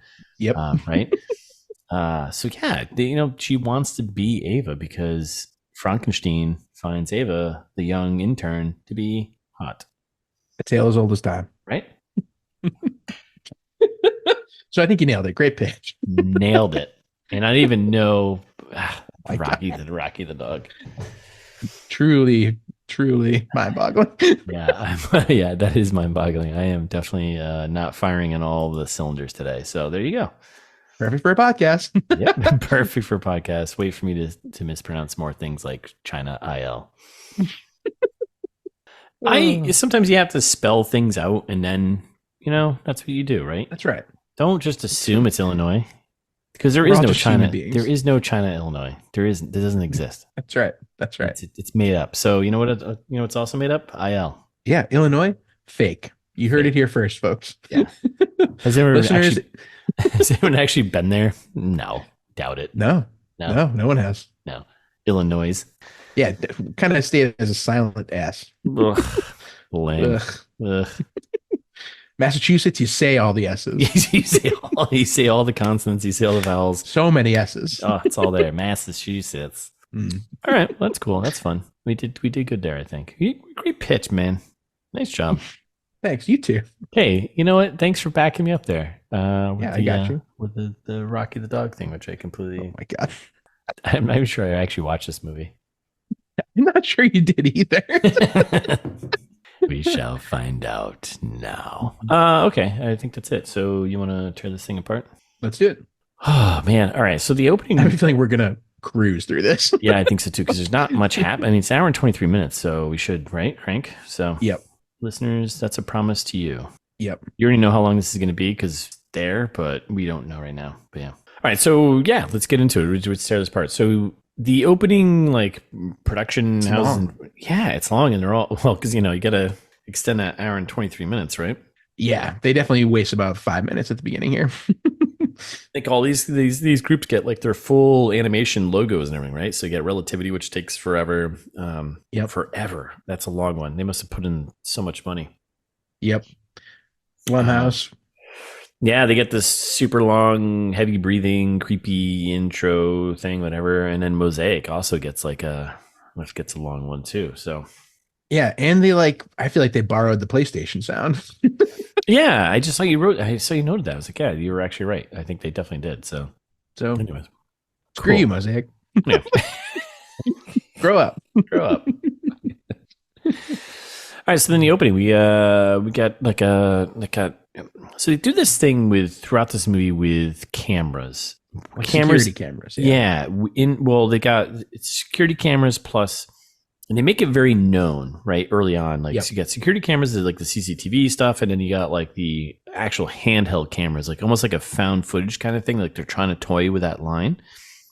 right. So yeah, she wants to be Ava because Frankenstein finds Ava, the young intern, to be hot. A tale as old as time. Right? So I think you nailed it. Great pitch. Nailed it. And I didn't even know My Rocky the dog. Truly mind-boggling. Yeah, that is mind-boggling. I am definitely not firing on all the cylinders today. So there you go. Perfect for a podcast. Yep, perfect for podcasts. Wait for me to mispronounce more things like China IL. Sometimes you have to spell things out, and then that's what you do, right? That's right. Don't just assume it's Illinois, because there is no China. There is no China, Illinois. There doesn't exist. That's right. It's made up. So you know what? It's also made up. IL. Yeah, Illinois, fake. You heard it here first, folks. Yeah. Has anyone actually been there? No, doubt it. No one has. No, Illinois. Yeah, kind of stayed as a silent ass. Ugh, lame. Ugh. Massachusetts, you say all the S's. you say all the consonants. You say all the vowels. So many S's. Oh, it's all there. Massachusetts. All right, well, that's cool. That's fun. We did good there, I think. Great pitch, man. Nice job. Thanks. You too. Hey, you know what? Thanks for backing me up there. I got you with the Rocky the dog thing, which I completely. Oh my god. I'm not even sure I actually watched this movie. I'm not sure you did either. We shall find out now. Okay, I think that's it. So you want to tear this thing apart? Let's do it. Oh man! All right. So the opening. I have a feeling we're gonna cruise through this. Yeah, I think so too. Because there's not much happening. I mean, it's an hour and 23 minutes, so we should crank. So yep. Listeners, that's a promise to you. Yep. You already know how long this is going to be because but we don't know right now. But yeah. All right. So yeah, let's get into it. Let's tear this apart. So the opening, production houses. Yeah, it's long, and they're all because you got to extend that hour and 23 minutes, right? Yeah, they definitely waste about 5 minutes at the beginning here. All these groups get their full animation logos and everything, right? So you get Relativity, which takes forever. Forever. That's a long one. They must have put in so much money. Yep. Blumhouse. Yeah, they get this super long, heavy breathing, creepy intro thing, whatever, and then Mosaic also gets a long one too. So yeah, and they I feel like they borrowed the PlayStation sound. Yeah, I just saw you wrote. I saw you noted that. I was like, yeah, you were actually right. I think they definitely did. So anyways, screw you, Mosaic. Yeah. Grow up. All right. So then the opening, we got so they do this thing throughout this movie with cameras, security cameras. Yeah. They got security cameras plus. And they make it very known, right, early on. So you got security cameras, the CCTV stuff, and then you got the actual handheld cameras, almost like a found footage kind of thing. They're trying to toy with that line.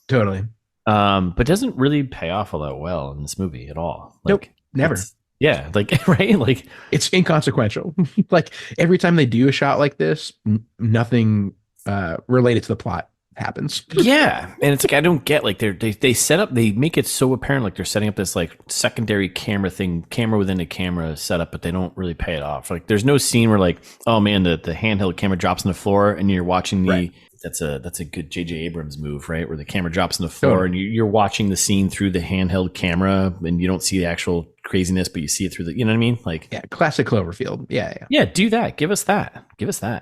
Totally. But it doesn't really pay off all that well in this movie at all. Nope, never. Yeah, right? It's inconsequential. Every time they do a shot like this, nothing related to the plot happens. Yeah, and it's I don't get they set up, they make it so apparent they're setting up this secondary camera within a camera setup, but they don't really pay it off. There's no scene where oh man, the handheld camera drops on the floor and you're watching right. That's a good J.J. Abrams move, right? Where the camera drops on the floor and you're watching the scene through the handheld camera and you don't see the actual craziness, but you see it through you know what I mean? Yeah, classic Cloverfield. Yeah. Do that. Give us that.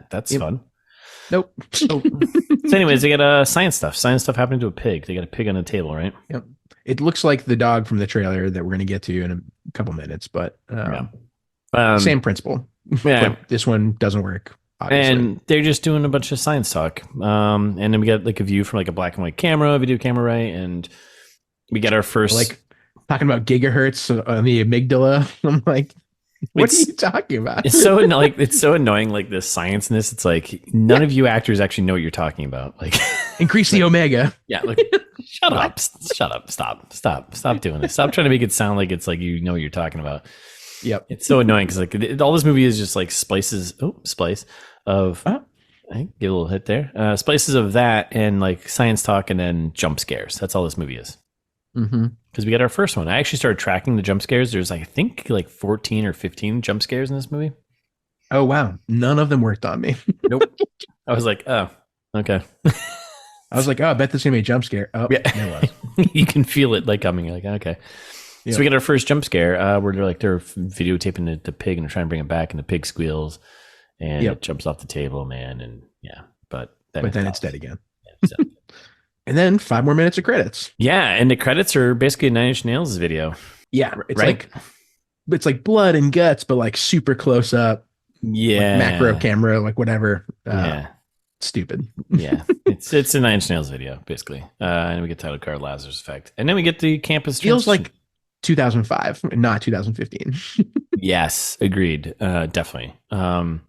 That's fun. Nope. So anyways, they got science stuff happening to a pig. They got a pig on a table, right? Yep. It looks like the dog from the trailer that we're going to get to in a couple minutes, but same principle. Yeah. But this one doesn't work, obviously. And they're just doing a bunch of science talk. And then we get a view from a black and white video camera, right? And we get our first talking about gigahertz on the amygdala. I'm what are you talking about? It's so it's so annoying. This science in this, it's none of you actors actually know what you're talking about. Increase the omega. Yeah. Shut up. Stop doing this. Stop trying to make it sound like it's you know what you're talking about. Yep. It's so annoying because all this movie is just splices of. I give a little hit there. Splices of that and science talk and then jump scares. That's all this movie is. Mm-hmm. Because we got our first one. I actually started tracking the jump scares. There's I think 14 or 15 jump scares in this movie. Oh wow, none of them worked on me. Nope. I was oh, okay. I was like, oh, I bet this is gonna be a jump scare. Oh, Yeah. there was. You can feel it like coming. You're like, okay. Yep. So we get our first jump scare where they're videotaping the pig and they're trying to bring it back, and the pig squeals and it jumps off the table, man. And yeah, but then it's dead again. Yeah, so. And then 5 more minutes of credits. Yeah, and the credits are basically a Nine Inch Nails video. Yeah, it's like blood and guts, but like super close up. Yeah, like macro camera, like whatever. Yeah, stupid. Yeah, it's a Nine Inch Nails video basically, and we get title card Lazarus Effect, and then we get the campus. Feels like 2005, not 2015. Yes, agreed, definitely. And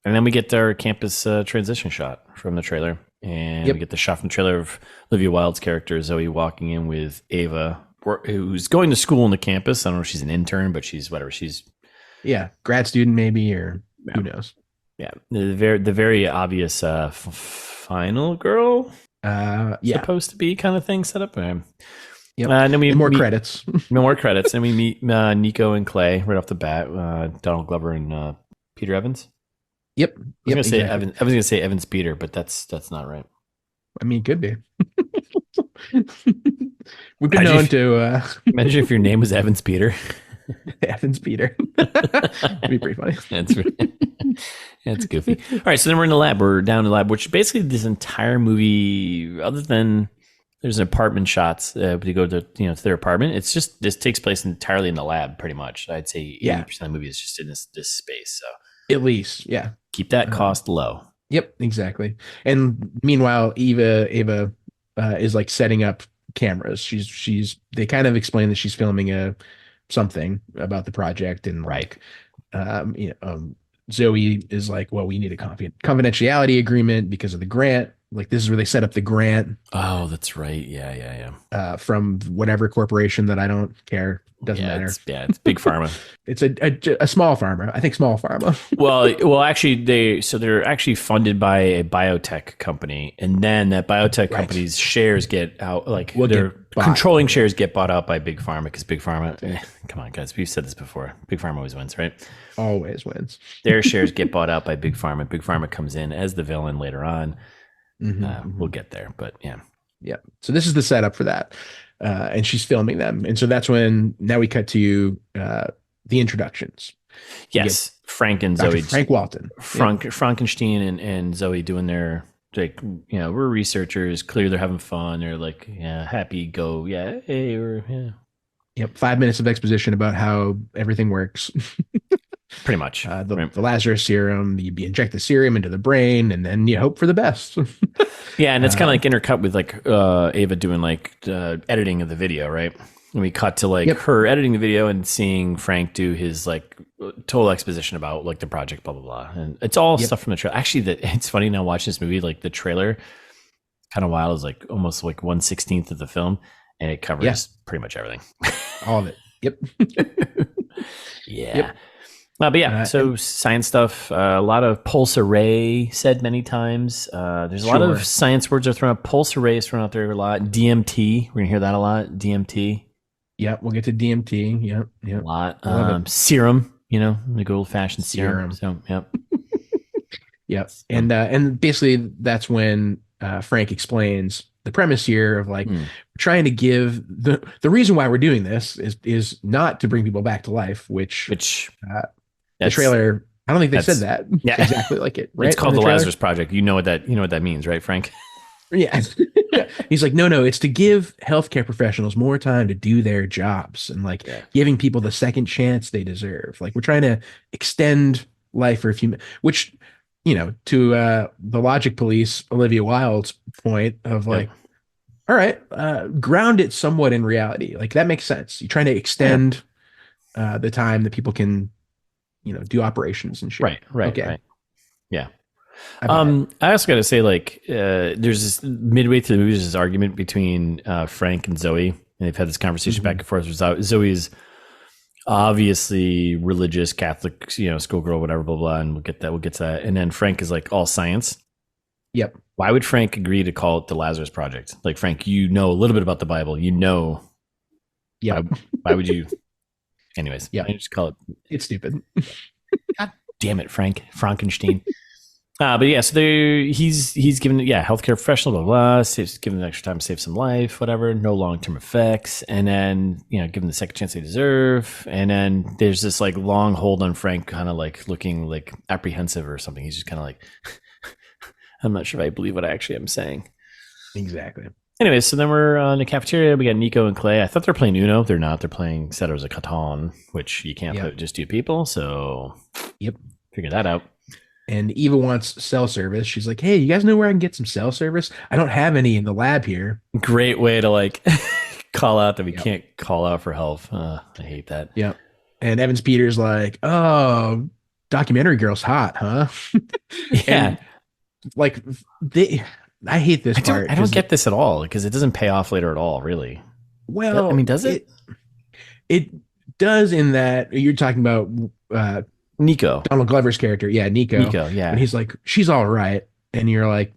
then we get our campus transition shot from the trailer, and we get the shot from the trailer of Olivia Wilde's character Zoe walking in with Ava, who's going to school on the campus. I don't know if she's an intern, but she's whatever. She's grad student maybe, or who knows. Yeah, the very obvious final girl. Supposed to be kind of thing set up. And then we more credits. More credits, and we meet Nico and Clay right off the bat. Donald Glover and Peter Evans. Yep. I was gonna say Evans Peter, but that's not right. I mean, it could be. We've been known to imagine if your name was Evans Peter. Evans Peter. That'd be pretty funny. That's goofy. All right, so then we're in the lab. We're down in the lab, which basically this entire movie, other than there's an apartment shots, but you go to their apartment. It's just this takes place entirely in the lab, pretty much. I'd say 80% of the movie is just in this space. So at least, keep that cost low. Yep, exactly. And meanwhile, Ava is like setting up cameras. They kind of explain that she's filming something about the project, and Zoe is like, well, we need a confidentiality agreement because of the grant. Like, this is where they set up the grant. Oh, that's right. Yeah. From whatever corporation that I don't care. Doesn't matter. It's Big Pharma. It's a small pharma. I think small pharma. well, actually, they're actually funded by a biotech company, and then that biotech company's shares get out. Like their controlling shares get bought out by Big Pharma, because Big Pharma. Come on, guys, we've said this before. Big Pharma always wins, right? Always wins. Their shares get bought out by Big Pharma. Big Pharma comes in as the villain later on. We'll get there, but yeah. So this is the setup for that, and she's filming them, and so that's when now we cut to the introductions. Yes, Frank and Dr. Zoe. Frank Walton, Frankenstein and Zoe doing their we're researchers. Clearly, they're having fun. They're like, happy, go, hey, we're 5 minutes of exposition about how everything works. Pretty much. The Lazarus serum, you inject the serum into the brain, and then you hope for the best. And it's kind of like intercut with like Ava doing like editing of the video, right? And we cut to like her editing the video and seeing Frank do his like total exposition about like the project, blah blah blah, and it's all stuff from the trailer. Actually, it's funny now watching this movie. Like the trailer, kind of wild, is like almost like 1/16 of the film, and it covers pretty much everything. All of it. Yep. But so science stuff, a lot of pulse array said many times. There's a lot of science words are thrown out. Pulse array is thrown out there a lot. DMT, we're going to hear that a lot. DMT. Yep, we'll get to DMT. Yep. A lot. Serum, the good old fashioned serum. So, Yep. And basically that's when Frank explains the premise here of like trying to give the reason why we're doing this is not to bring people back to life, which the trailer, I don't think they said that exactly like it. Right? It's called the Lazarus Project. You know what that means, right, Frank? Yeah. He's like, no, it's to give healthcare professionals more time to do their jobs and like giving people the second chance they deserve. Like, we're trying to extend life for a few minutes, which, to the logic police, Olivia Wilde's point of like, all right, ground it somewhat in reality. Like, that makes sense. You're trying to extend the time that people can, do operations and shit. Right. Yeah. I also got to say, like, there's this midway through the movie, there's this argument between Frank and Zoe, and they've had this conversation back and forth. Zoe's obviously religious, Catholic, schoolgirl, whatever, blah blah, and we'll get to that. And then Frank is like all science. Yep. Why would Frank agree to call it the Lazarus Project? Like, Frank, a little bit about the Bible, Yeah. Why would you? Anyways, I just call it. It's stupid. God damn it, Frankenstein. But yeah, so he's given healthcare professional, blah blah, saves, given the extra time to save some life, whatever, no long term effects, and then give him the second chance they deserve, and then there's this like long hold on Frank, kind of like looking like apprehensive or something. He's just kind of like, I'm not sure if I believe what I actually am saying. Exactly. Anyway, so then we're in the cafeteria. We got Nico and Clay. I thought they were playing Uno. They're not. They're playing Settlers of Catan, which you can't play with just two people. So figure that out. And Eva wants cell service. She's like, hey, you guys know where I can get some cell service? I don't have any in the lab here. Great way to like call out that we can't call out for help. I hate that. Yep. And Evans Peter's like, oh, documentary girl's hot, huh? Yeah. And like I hate this part. I don't get this at all because it doesn't pay off later at all, really. Well, I mean, does it? It does in that you're talking about Nico. Donald Glover's character. Yeah, Nico, yeah. And he's like, she's all right. And you're like,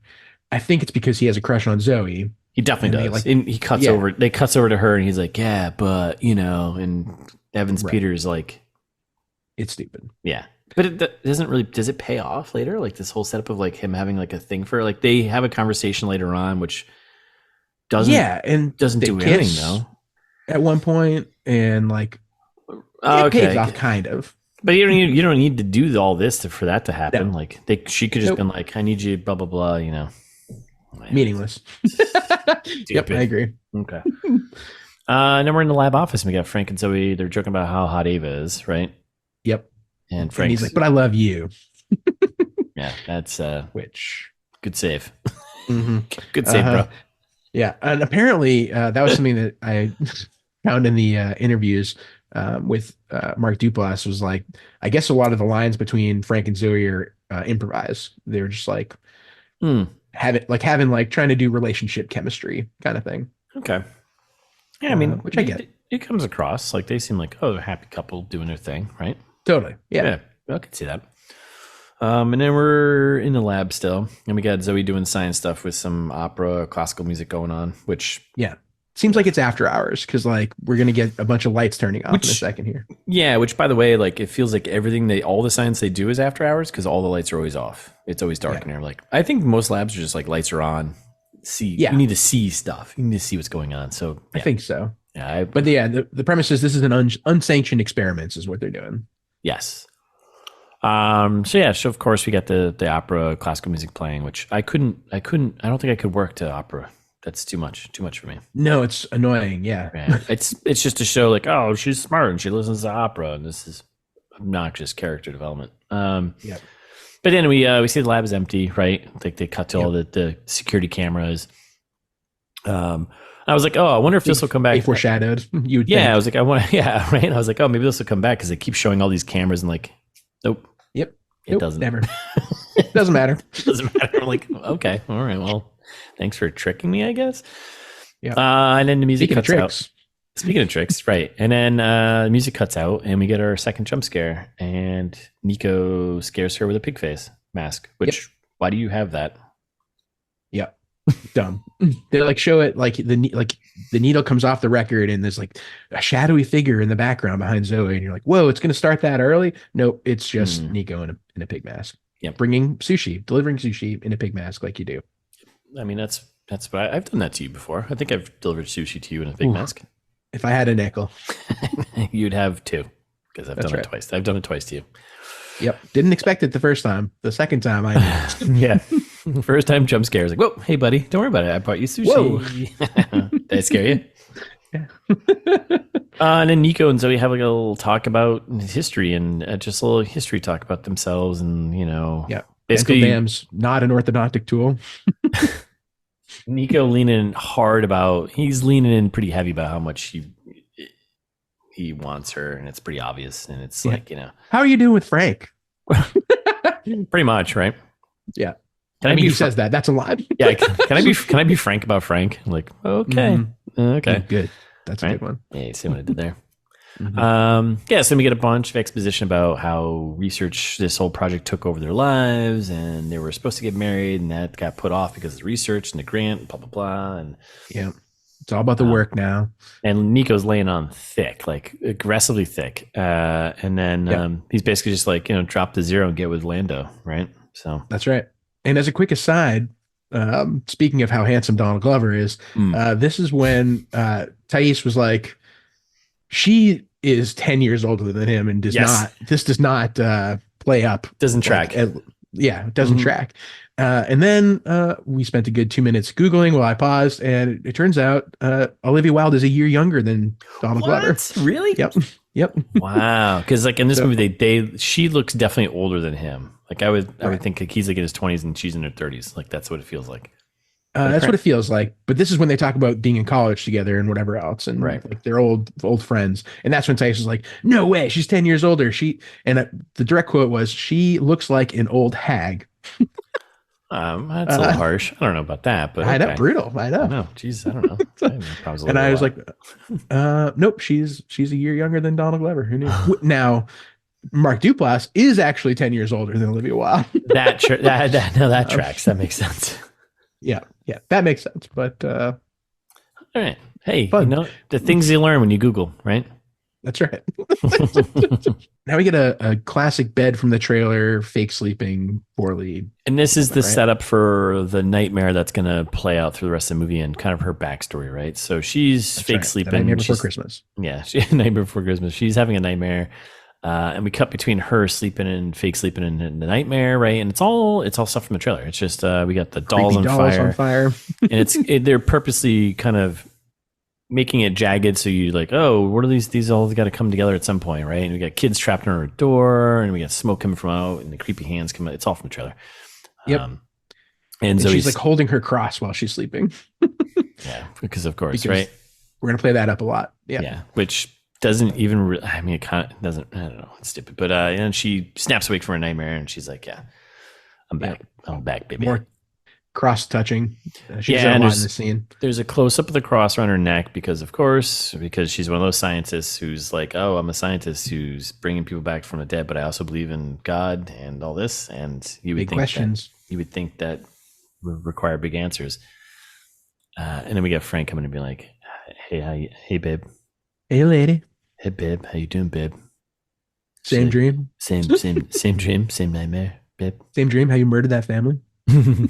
I think it's because he has a crush on Zoe. He definitely does. And he cuts over. They cuts over to her and he's like, yeah, but, and Evans Peter's like. It's stupid. Yeah. But it doesn't really, does it pay off later? Like this whole setup of like him having like a thing for, like they have a conversation later on, which doesn't do anything though. At one point and like, it pays off kind of. But you don't need to do all this for that to happen. No. Like she could just been like, I need you, blah blah blah. Meaningless. Yep, I agree. Okay. Then we're in the lab office and we got Frank and Zoe. They're joking about how hot Ava is, right? Yep. And Frank's he's like, but I love you. Yeah, that's which good save. Mm-hmm. Good save, bro. Yeah, and apparently that was something that I found in the interviews. With Mark Duplass was like, I guess a lot of the lines between Frank and Zoe are improvised. They were just like having trying to do relationship chemistry kind of thing. Okay. Yeah, I mean, which I get. It comes across like they seem like they're a happy couple doing their thing, right? Totally. Yeah, I can see that. And then we're in the lab still, and we got Zoe doing science stuff with some opera, classical music going on, which seems like it's after hours because like we're gonna get a bunch of lights turning off in a second here. Yeah, which by the way, like it feels like all the science they do is after hours because all the lights are always off. It's always dark in here. Like I think most labs are just like lights are on. You need to see stuff. You need to see what's going on. So I think so. Yeah, but the premise is this is an unsanctioned experiments is what they're doing. Yes. So of course we got the opera classical music playing, which I don't think I could work to opera. That's too much for me. No, it's annoying. Yeah. It's just to show like, oh, she's smart and she listens to opera and this is obnoxious character development. But then we see the lab is empty, right? Like they cut to all the security cameras. I was like, oh, I wonder if this will come back. They foreshadowed. I was like, right. I was like, oh, maybe this will come back because they keep showing all these cameras and like, nope. Yep. It doesn't. Never. Doesn't matter. Doesn't matter. I'm like, okay, all right, well. Thanks for tricking me, I guess. Yeah. And then the music cuts out. Speaking of tricks, right. And then the music cuts out and we get our second jump scare. And Nico scares her with a pig face mask, which, why do you have that? Yeah. Dumb. They like show it like the needle comes off the record and there's like a shadowy figure in the background behind Zoe. And you're like, whoa, it's going to start that early? Nope. It's just Nico in a pig mask. Yeah. Delivering sushi in a pig mask like you do. I mean, that's what I've done that to you before. I think I've delivered sushi to you in a pig mask. If I had a nickel, you'd have two because I've done it twice. I've done it twice to you. Yep. Didn't expect it the first time. The second time I did. Yeah. First time jump scare. I was like, whoa, hey buddy, don't worry about it. I brought you sushi. Did I scare you? Yeah. And then Nico and Zoe have like a little talk about history and just a little history talk about themselves and basically Dam's not an orthodontic tool. Nico leaning in pretty heavy about how much he wants her, and it's pretty obvious. And it's like, how are you doing with Frank? Pretty much, right? Yeah. He says that. That's a lot. Yeah. Can I be frank about Frank? I'm like, okay, okay, good. That's a good one. Yeah, you see what I did there. So then we get a bunch of exposition about how research, this whole project took over their lives and they were supposed to get married and that got put off because of the research and the grant, blah, blah, blah. And it's all about the work now. And Nico's laying on thick, like aggressively thick. And then he's basically just like, drop the zero and get with Lando, right? So That's right. And as a quick aside, speaking of how handsome Donald Glover is, this is when Thais was like, she is 10 years older than him and this does not play up. Doesn't track. It doesn't track. And then we spent a good 2 minutes Googling while I paused, and it turns out Olivia Wilde is a year younger than Donald Glover. Really? Yep. Wow. Because like in this movie, she looks definitely older than him. Like I would think like he's like in his 20s and she's in her 30s. Like that's what it feels like. That's what it feels like. But this is when they talk about being in college together and whatever else, and like they're old friends. And that's when Tyson was like, "No way, she's 10 years older." The direct quote was, "She looks like an old hag." That's a little harsh. I don't know about that, but I know, brutal. I know. No, jeez, I don't know. And I was like, "Nope, she's a year younger than Donald Glover." Who knew? Now, Mark Duplass is actually 10 years older than Olivia Wilde. that tracks. That makes sense. Yeah, that makes sense. But all right, hey, fun. You know the things you learn when you Google, right? That's right. Now we get a classic bed from the trailer, fake sleeping, poorly. And this is the setup for the nightmare that's going to play out through the rest of the movie and kind of her backstory, right? So she's fake sleeping. The nightmare before Christmas. Yeah, nightmare before Christmas. She's having a nightmare. And we cut between her sleeping and fake sleeping in the nightmare, right? And it's all stuff from the trailer. It's just we got the dolls on fire, and they're purposely kind of making it jagged, so you like, oh, what are these all got to come together at some point, right? And we got kids trapped in her door, and we got smoke coming from out, and the creepy hands come out. It's all from the trailer. Yep. And she's like holding her cross while she's sleeping. Yeah, because of course, right? We're gonna play that up a lot. Yeah, which doesn't even I mean, it kind of doesn't, I don't know, it's stupid, but and she snaps awake from her nightmare and she's like, I'm back. I'm back, baby. More cross touching. She's a lot in the scene. There's a close up of the cross around her neck because she's one of those scientists who's like, oh, I'm a scientist who's bringing people back from the dead, but I also believe in God and all this. And you would think that would require big answers. And then we get Frank coming and be like, hey babe. Hey lady. Hey babe, how you doing, babe? Same dream. Same dream, same nightmare, babe. Same dream, how you murdered that family. You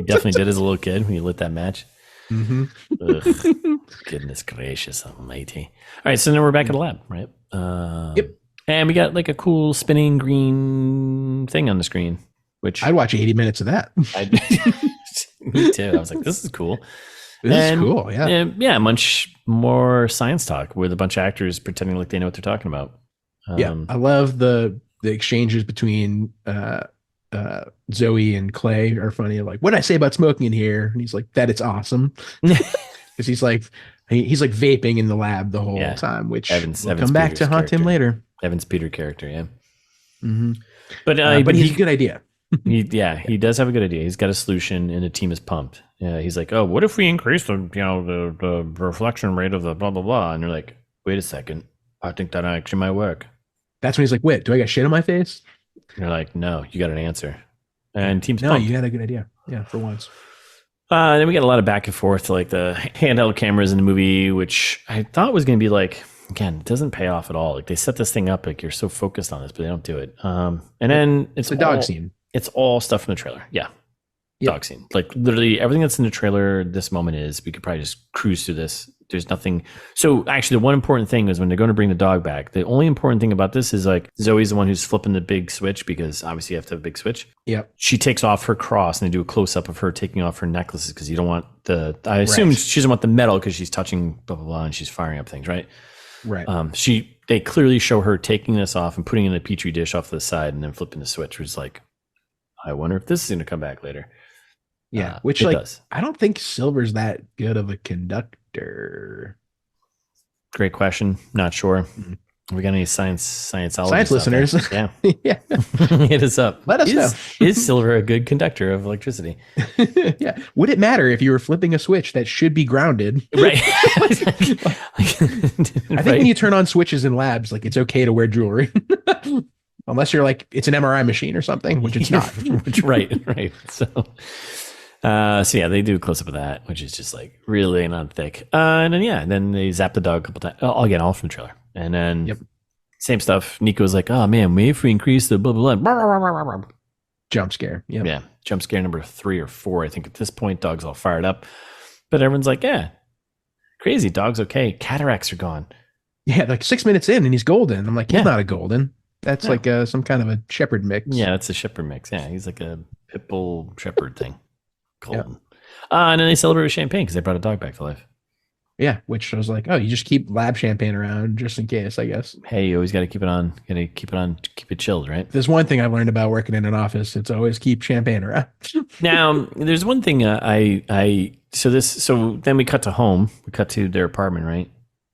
definitely did as a little kid when you lit that match. Mm-hmm. Goodness gracious almighty. All right, so now we're back at the lab, right? Yep. And we got like a cool spinning green thing on the screen, which I'd watch 80 minutes of that. Me too. I was like, this is cool. This is cool, yeah. Yeah, much more science talk with a bunch of actors pretending like they know what they're talking about. I love the exchanges between Zoe and Clay are funny. Like, what did I say about smoking in here? And he's like, that it's awesome. Because he's like vaping in the lab the whole time, which Evan's come back Peter's to haunt him later. Evan's Peter character, yeah. Mm-hmm. But he's a good idea. He does have a good idea. He's got a solution, and the team is pumped. Yeah, he's like, "Oh, what if we increase the reflection rate of the blah blah blah?" And they're like, "Wait a second, I think that actually might work." That's when he's like, "Wait, do I got shit on my face?" And they're like, "No, you got an answer." And team's no, pumped. You had a good idea. Yeah, for once. Then we got a lot of back and forth, like the handheld cameras in the movie, which I thought was going to be like, again, it doesn't pay off at all. Like they set this thing up, like you're so focused on this, but they don't do it. And then it's a dog scene. It's all stuff from the trailer. Yeah. Yep. Dog scene. Like literally everything that's in the trailer this moment we could probably just cruise through this. There's nothing. So actually the one important thing is when they're going to bring the dog back, the only important thing about this is like Zoe's the one who's flipping the big switch because obviously you have to have a big switch. Yep. She takes off her cross and they do a close up of her taking off her necklaces because you don't want I assume she doesn't want the metal because she's touching blah, blah, blah, and she's firing up things, right? Right. They clearly show her taking this off and putting it in a petri dish off to the side and then flipping the switch, which is like, I wonder if this is going to come back later. Yeah, which like does. I don't think Silver's that good of a conductor. Great question. Not sure. We got any science listeners? Yeah, yeah. Hit us up. Let us know. Is silver a good conductor of electricity? Yeah. Would it matter if you were flipping a switch that should be grounded? Right. I think when you turn on switches in labs, like it's okay to wear jewelry. Unless you're like, it's an MRI machine or something, which it's not. Right. So yeah, they do a close up of that, which is just like really not thick. And then they zap the dog a couple times. Again, all from the trailer. And then same stuff. Nico's like, oh man, maybe if we increase the blah, blah, blah. Jump scare. Yep. Yeah, jump scare number 3 or 4. I think at this point, dog's all fired up, but everyone's like, yeah, crazy. Dog's okay. Cataracts are gone. Yeah, like 6 minutes in and he's golden. I'm like, he's not a golden. That's like some kind of a shepherd mix. Yeah, that's a shepherd mix. Yeah, he's like a pit bull shepherd thing. Golden. And then they celebrate with champagne because they brought a dog back to life. Yeah, which I was like, oh, you just keep lab champagne around just in case, I guess. Hey, you always got to keep it on. Got to keep it on. Keep it chilled, right? There's one thing I've learned about working in an office. It's always keep champagne around. Now, there's one thing so then we cut to home. We cut to their apartment, right?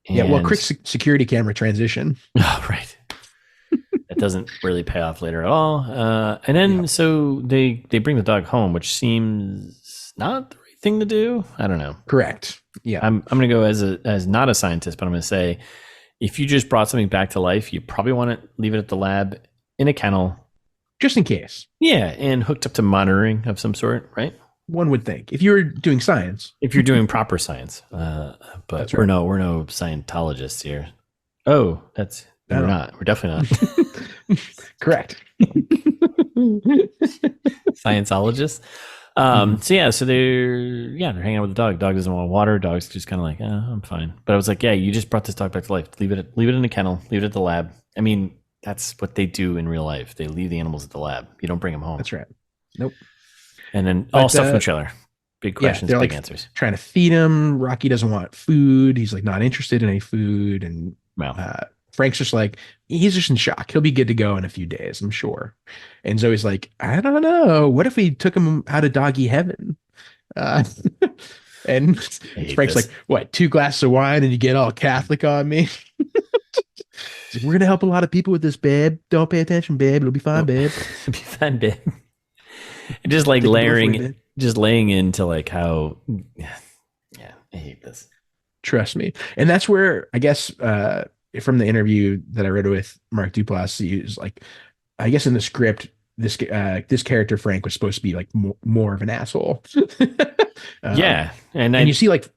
Yeah, well, quick security camera transition. Oh, right. That doesn't really pay off later at all. And then so they bring the dog home, which seems not the right thing to do. I don't know. Correct. Yeah. I'm going to go as not a scientist, but I'm going to say if you just brought something back to life, you probably want to leave it at the lab in a kennel. Just in case. Yeah, and hooked up to monitoring of some sort, right? One would think. If you were doing science. If you're doing proper science. But right. we're no Scientologists here. Oh, we're not. We're definitely not. Correct. Scientologists. So they're hanging out with the dog. Dog doesn't want water. Dog's just kind of like, I'm fine. But I was like, yeah, you just brought this dog back to life. Leave it in a kennel. Leave it at the lab. I mean, that's what they do in real life. They leave the animals at the lab. You don't bring them home. That's right. Nope. And then all stuff in the trailer. Big questions, big answers. Trying to feed him. Rocky doesn't want food. He's like not interested in any food. And Frank's just like, he's just in shock. He'll be good to go in a few days, I'm sure. And Zoe's like, I don't know. What if we took him out of doggy heaven? And Frank's like, what, 2 glasses of wine and you get all Catholic on me? Like, we're going to help a lot of people with this, babe. Don't pay attention, babe. It'll be fine, babe. It'll be fine, babe. Just like laying into like how, I hate this. Trust me. And that's where, I guess, from the interview that I read with Mark Duplass, he was like, I guess in the script, this character Frank was supposed to be like more of an asshole. And you see like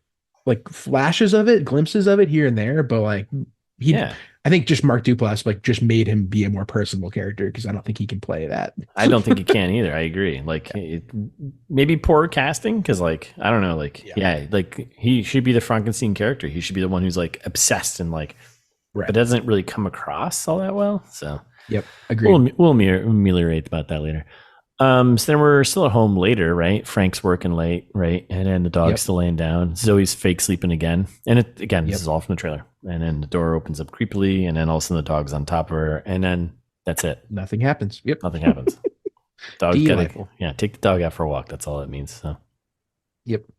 flashes of it, glimpses of it here and there, but like I think just Mark Duplass like just made him be a more personable character because I don't think he can play that. I don't think he can either. I agree. Like maybe poor casting because like I don't know. Like like he should be the Frankenstein character. He should be the one who's like obsessed and like, but doesn't really come across all that well. So agreed. We'll ameliorate about that later. So then we're still at home later, right? Frank's working late, right? And then the dog's still laying down. Zoe's fake sleeping again. And this is all from the trailer. And then the door opens up creepily, and then all of a sudden the dog's on top of her, and then that's it. Nothing happens. Nothing happens. Dog's take the dog out for a walk. That's all it means. So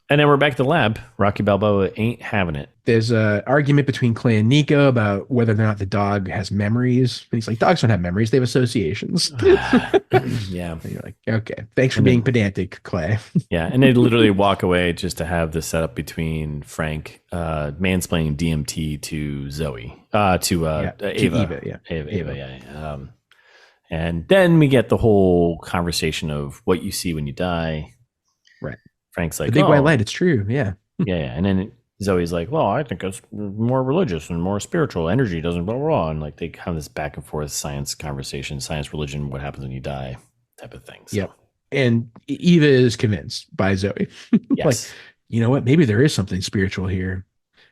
And then we're back to the lab. Rocky Balboa ain't having it. There's an argument between Clay and Nico about whether or not the dog has memories. And he's like, dogs don't have memories. They have associations. And you're like, okay, thanks for being pedantic, Clay. And they literally walk away just to have the setup between Frank mansplaining DMT to Zoe, Ava. And then we get the whole conversation of what you see when you die. Right. Frank's like, the big white light. It's true. Yeah. And then Zoe's like, well, I think it's more religious and more spiritual. Energy doesn't blah, blah, blah. And like they have this back and forth science conversation, science, religion, what happens when you die type of thing. So. And Eva is convinced by Zoe. Like, you know what? Maybe there is something spiritual here.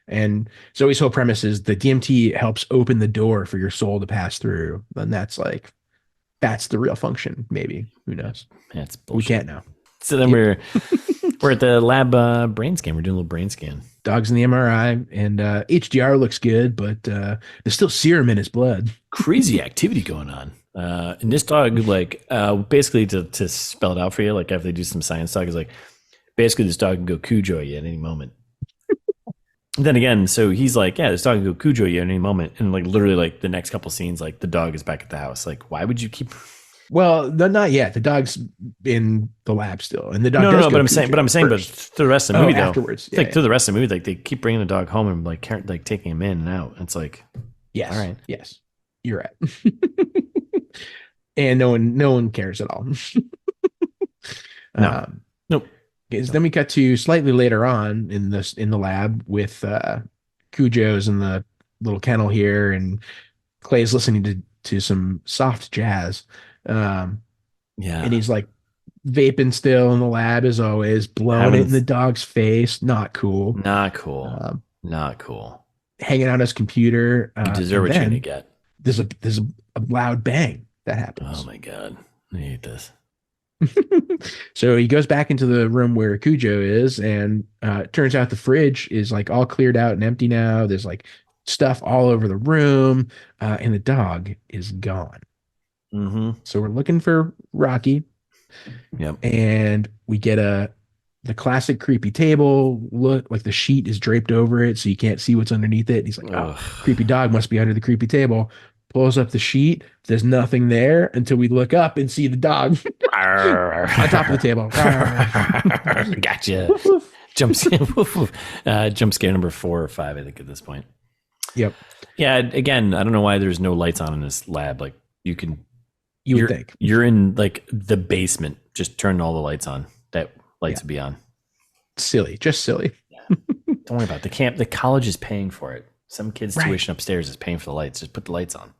And Zoe's whole premise is the DMT helps open the door for your soul to pass through. And that's the real function. Maybe. Who knows? That's bullshit. We can't know. So then we're at the lab brain scan. We're doing a little brain scan. Dog's in the MRI, and HDR looks good, but there's still serum in his blood. Crazy activity going on. And this dog, like, basically to spell it out for you, like after they do some science talk, is like, basically this dog can go Cujo you at any moment. Then again, so he's like, this dog can go Cujo you at any moment. And like literally like the next couple scenes, like the dog is back at the house. Like, why would you keep... Well, not yet. The dog's in the lab still, and the dog. No, but I'm saying, but through the rest of the movie, though, afterwards, through the rest of the movie, like they keep bringing the dog home and like taking him in and out. It's like, yes, all right, yes, you're right. And no one cares at all. Nope. Then we cut to slightly later on in the lab with Cujo's in the little kennel here, and Clay's listening to some soft jazz. Yeah. And he's like vaping still in the lab as always, blowing it in the dog's face. Not cool. Not cool. Um, Not cool. Hanging out on his computer. You deserve And what you're gonna then get. there's a loud bang that Oh happens. my god. I hate this. So he goes back into the room where Cujo is, and it turns out the fridge is like all cleared out and empty now. There's like stuff all over the room, and the dog is gone. Mm-hmm. So we're looking for Rocky, Yep. and we get the classic creepy table look, like the sheet is draped over it so you can't see what's underneath it. And he's like, oh, creepy dog must be under the creepy table. Pulls up the sheet. There's nothing there until we look up and see the dog on top of the table. Gotcha. Jump scare number 4 or 5, I think, at this point. Yep. Yeah. Again, I don't know why there's no lights on in this lab. Like you would think you're in like the basement. Just turn all the lights on. That lights would be on. Silly, just silly. Don't worry about it. The college is paying for it. Some kid's tuition upstairs is paying for the lights. Just put the lights on.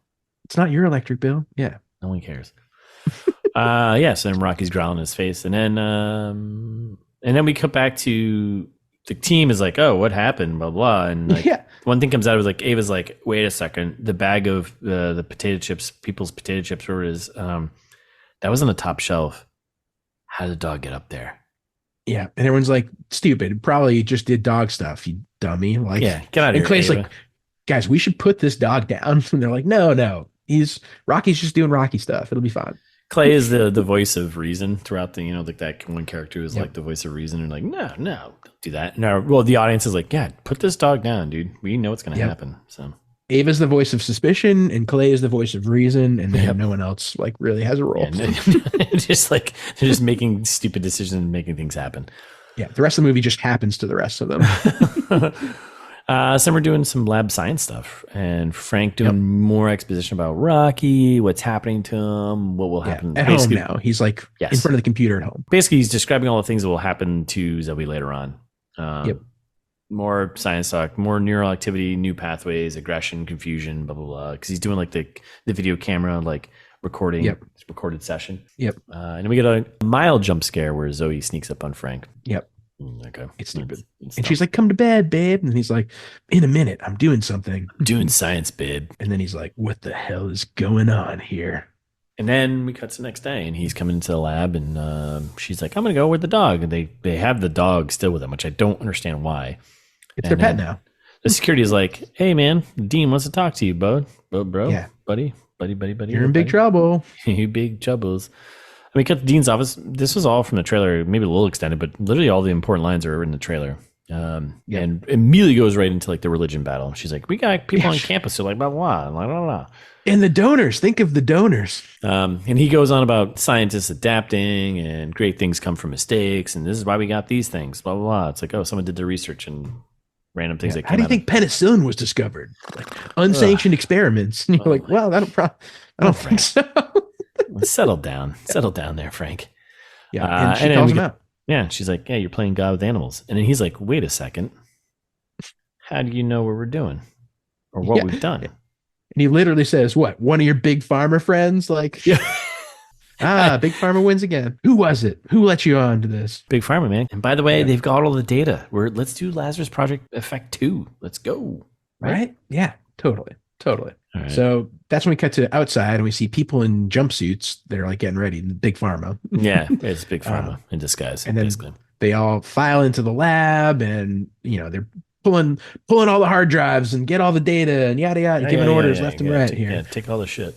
It's not your electric bill. Yeah. No one cares. So then Rocky's growling in his face. And then we cut back to the team is like, oh, what happened? Blah, blah. And like, one thing comes out was like, Ava's like, wait a second. The bag of the potato chips, people's potato chips, where it is, that was on the top shelf. How did the dog get up there? Yeah. And everyone's like, stupid. Probably just did dog stuff, you dummy. Like, yeah, get out of here. And Clay's Ava. like, guys, we should put this dog down. And they're like, no. Rocky's just doing Rocky stuff. It'll be fine. Clay is the voice of reason throughout the, like that one character who's like the voice of reason and like, no, don't do that. No, well, the audience is like, yeah, put this dog down, dude. We know what's going to happen. So Ava's the voice of suspicion and Clay is the voice of reason. And then no one else like really has a role. Yeah, just like they're just making stupid decisions and making things happen. Yeah. The rest of the movie just happens to the rest of them. So we're doing some lab science stuff, and Frank doing more exposition about Rocky, what's happening to him, what will happen at home now. He's like in front of the computer at home. Basically, he's describing all the things that will happen to Zoe later on. More science talk, more neural activity, new pathways, aggression, confusion, blah blah blah. Because he's doing like the video camera like recording, recorded session. And then we get a mild jump scare where Zoe sneaks up on Frank. Okay. It's stupid. And she's like, come to bed, babe. And he's like, in a minute, I'm doing something. I'm doing science, babe. And then he's like, what the hell is going on here? And then we cut to the next day and he's coming into the lab and she's like, I'm going to go with the dog. And they have the dog still with them, which I don't understand why. It's their pet now. The security is like, hey, man, Dean wants to talk to you, bro. Yeah. Buddy. You're in big trouble. You big troubles. We cut to Dean's office. This was all from the trailer, maybe a little extended, but literally all the important lines are in the trailer. And immediately goes right into like the religion battle. She's like, we got people on campus who are like, blah, blah, blah, blah, blah. And the donors, think of the donors. And he goes on about scientists adapting and great things come from mistakes. And this is why we got these things, blah, blah, blah. It's like, oh, someone did their research and random things. That How do you think penicillin was discovered? Like unsanctioned experiments. And you're like, well, I don't think so. Settle down there, Frank. Yeah, and she calls him out. Yeah, she's like, yeah, you're playing God with animals. And then he's like, wait a second. How do you know what we're doing or what we've done? And he literally says, what, one of your big farmer friends? Like, Big Pharma wins again. Who was it? Who let you on to this? Big Pharma, man. And by the way, they've got all the data. Let's do Lazarus Project Effect 2. Let's go. Right? Yeah, totally. Right. So that's when we cut to outside and we see people in jumpsuits that are like getting ready. Big Pharma. Yeah, it's Big Pharma in disguise. And then they all file into the lab and, they're pulling all the hard drives and get all the data and yada, yada, giving orders left and right here. Yeah, take all the shit.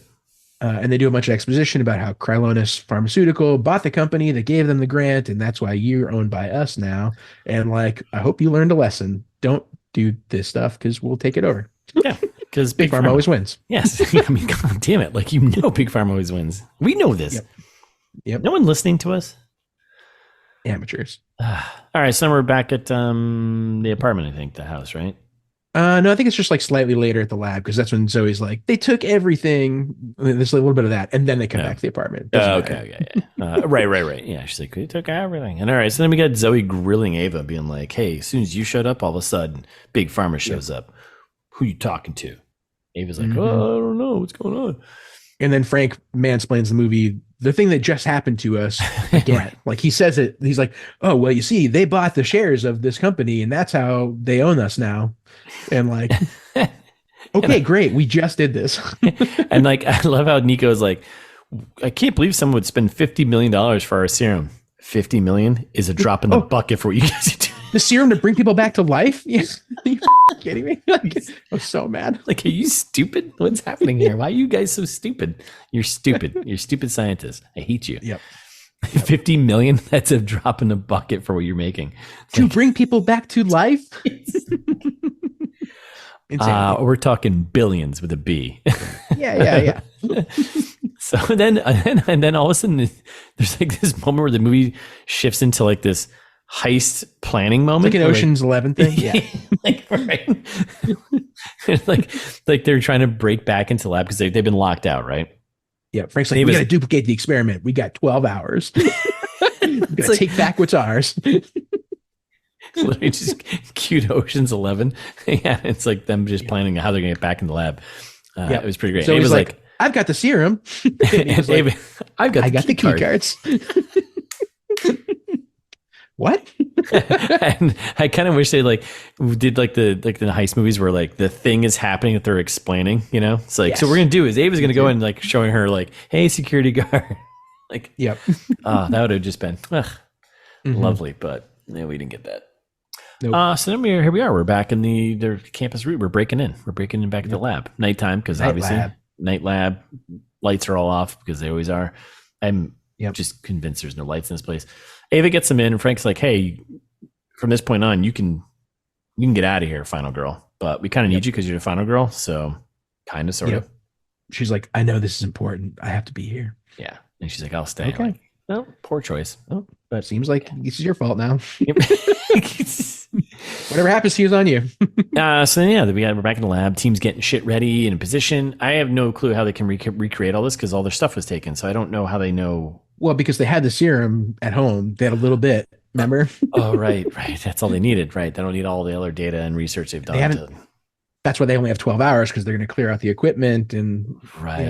And they do a bunch of exposition about how Krylonis Pharmaceutical bought the company that gave them the grant. And that's why you're owned by us now. And like, I hope you learned a lesson. Don't do this stuff because we'll take it over. Yeah, because Big Pharma always wins. Yes. I mean, God damn it. Like, Big Pharma always wins. We know this. Yep. No one listening to us? Amateurs. All right. So we're back at the apartment, I think, the house, right? No, I think it's just like slightly later at the lab because that's when Zoe's like, they took everything. There's a little bit of that. And then they come back to the apartment. Okay. Right. Yeah. She's like, we took everything. And all right. So then we got Zoe grilling Ava, being like, hey, as soon as you showed up, all of a sudden, Big Pharma shows up. Who you talking to? Ava's like, oh, I don't know what's going on. And then Frank mansplains the movie, the thing that just happened to us again. Like he says it, he's like, oh, well, you see, they bought the shares of this company and that's how they own us now. And like, okay, great. We just did this. And like, I love how Nico's like, I can't believe someone would spend $50 million for our serum. 50 million is a drop in the bucket for what you guys are doing. The serum to bring people back to life? Yes. Are you kidding me? Like, I'm so mad. Like, are you stupid? What's happening here? Why are you guys so stupid? You're stupid. You're stupid scientists. I hate you. Yep. 50 million? That's a drop in the bucket for what you're making. To bring people back to life? We're talking billions with a B. Yeah. So then all of a sudden there's like this moment where the movie shifts into like this heist planning moment. It's like an Ocean's 11 thing. Yeah. like they're trying to break back into the lab because they've been locked out, right? Yeah. Frank's like, we got to duplicate the experiment. We got 12 hours. We got to take back what's ours. Literally just cute Ocean's 11. Yeah, it's like them just planning how they're going to get back in the lab. It was pretty great. So he was like, I've got the serum. Like, I got the key cards. What? And I kind of wish they like did like the heist movies where like the thing is happening that they're explaining, you know? It's like, so what we're going to do is Ava's going to go in like showing her like, hey, security guard. Like, yep. That would have just been lovely, but we didn't get that. Nope. So then here we are. We're back in the campus route. We're breaking in. We're breaking in back at the lab. Nighttime, because obviously night lab lights are all off because they always are. I'm just convinced there's no lights in this place. Ava gets them in, and Frank's like, "Hey, from this point on, you can get out of here, final girl. But we kind of need you because you're the final girl. So kind of, sort of." She's like, "I know this is important. I have to be here." Yeah, and she's like, "I'll stay." Okay. Like, well, poor choice. Oh, but seems like this is your fault now. Whatever happens to you is on you. So then, we're back in the lab. Team's getting shit ready in position. I have no clue how they can recreate all this because all their stuff was taken. So I don't know how they know. Well, because they had the serum at home. They had a little bit. Remember? Oh, right. That's all they needed. Right. They don't need all the other data and research they've done. That's why they only have 12 hours because they're going to clear out the equipment and. Right.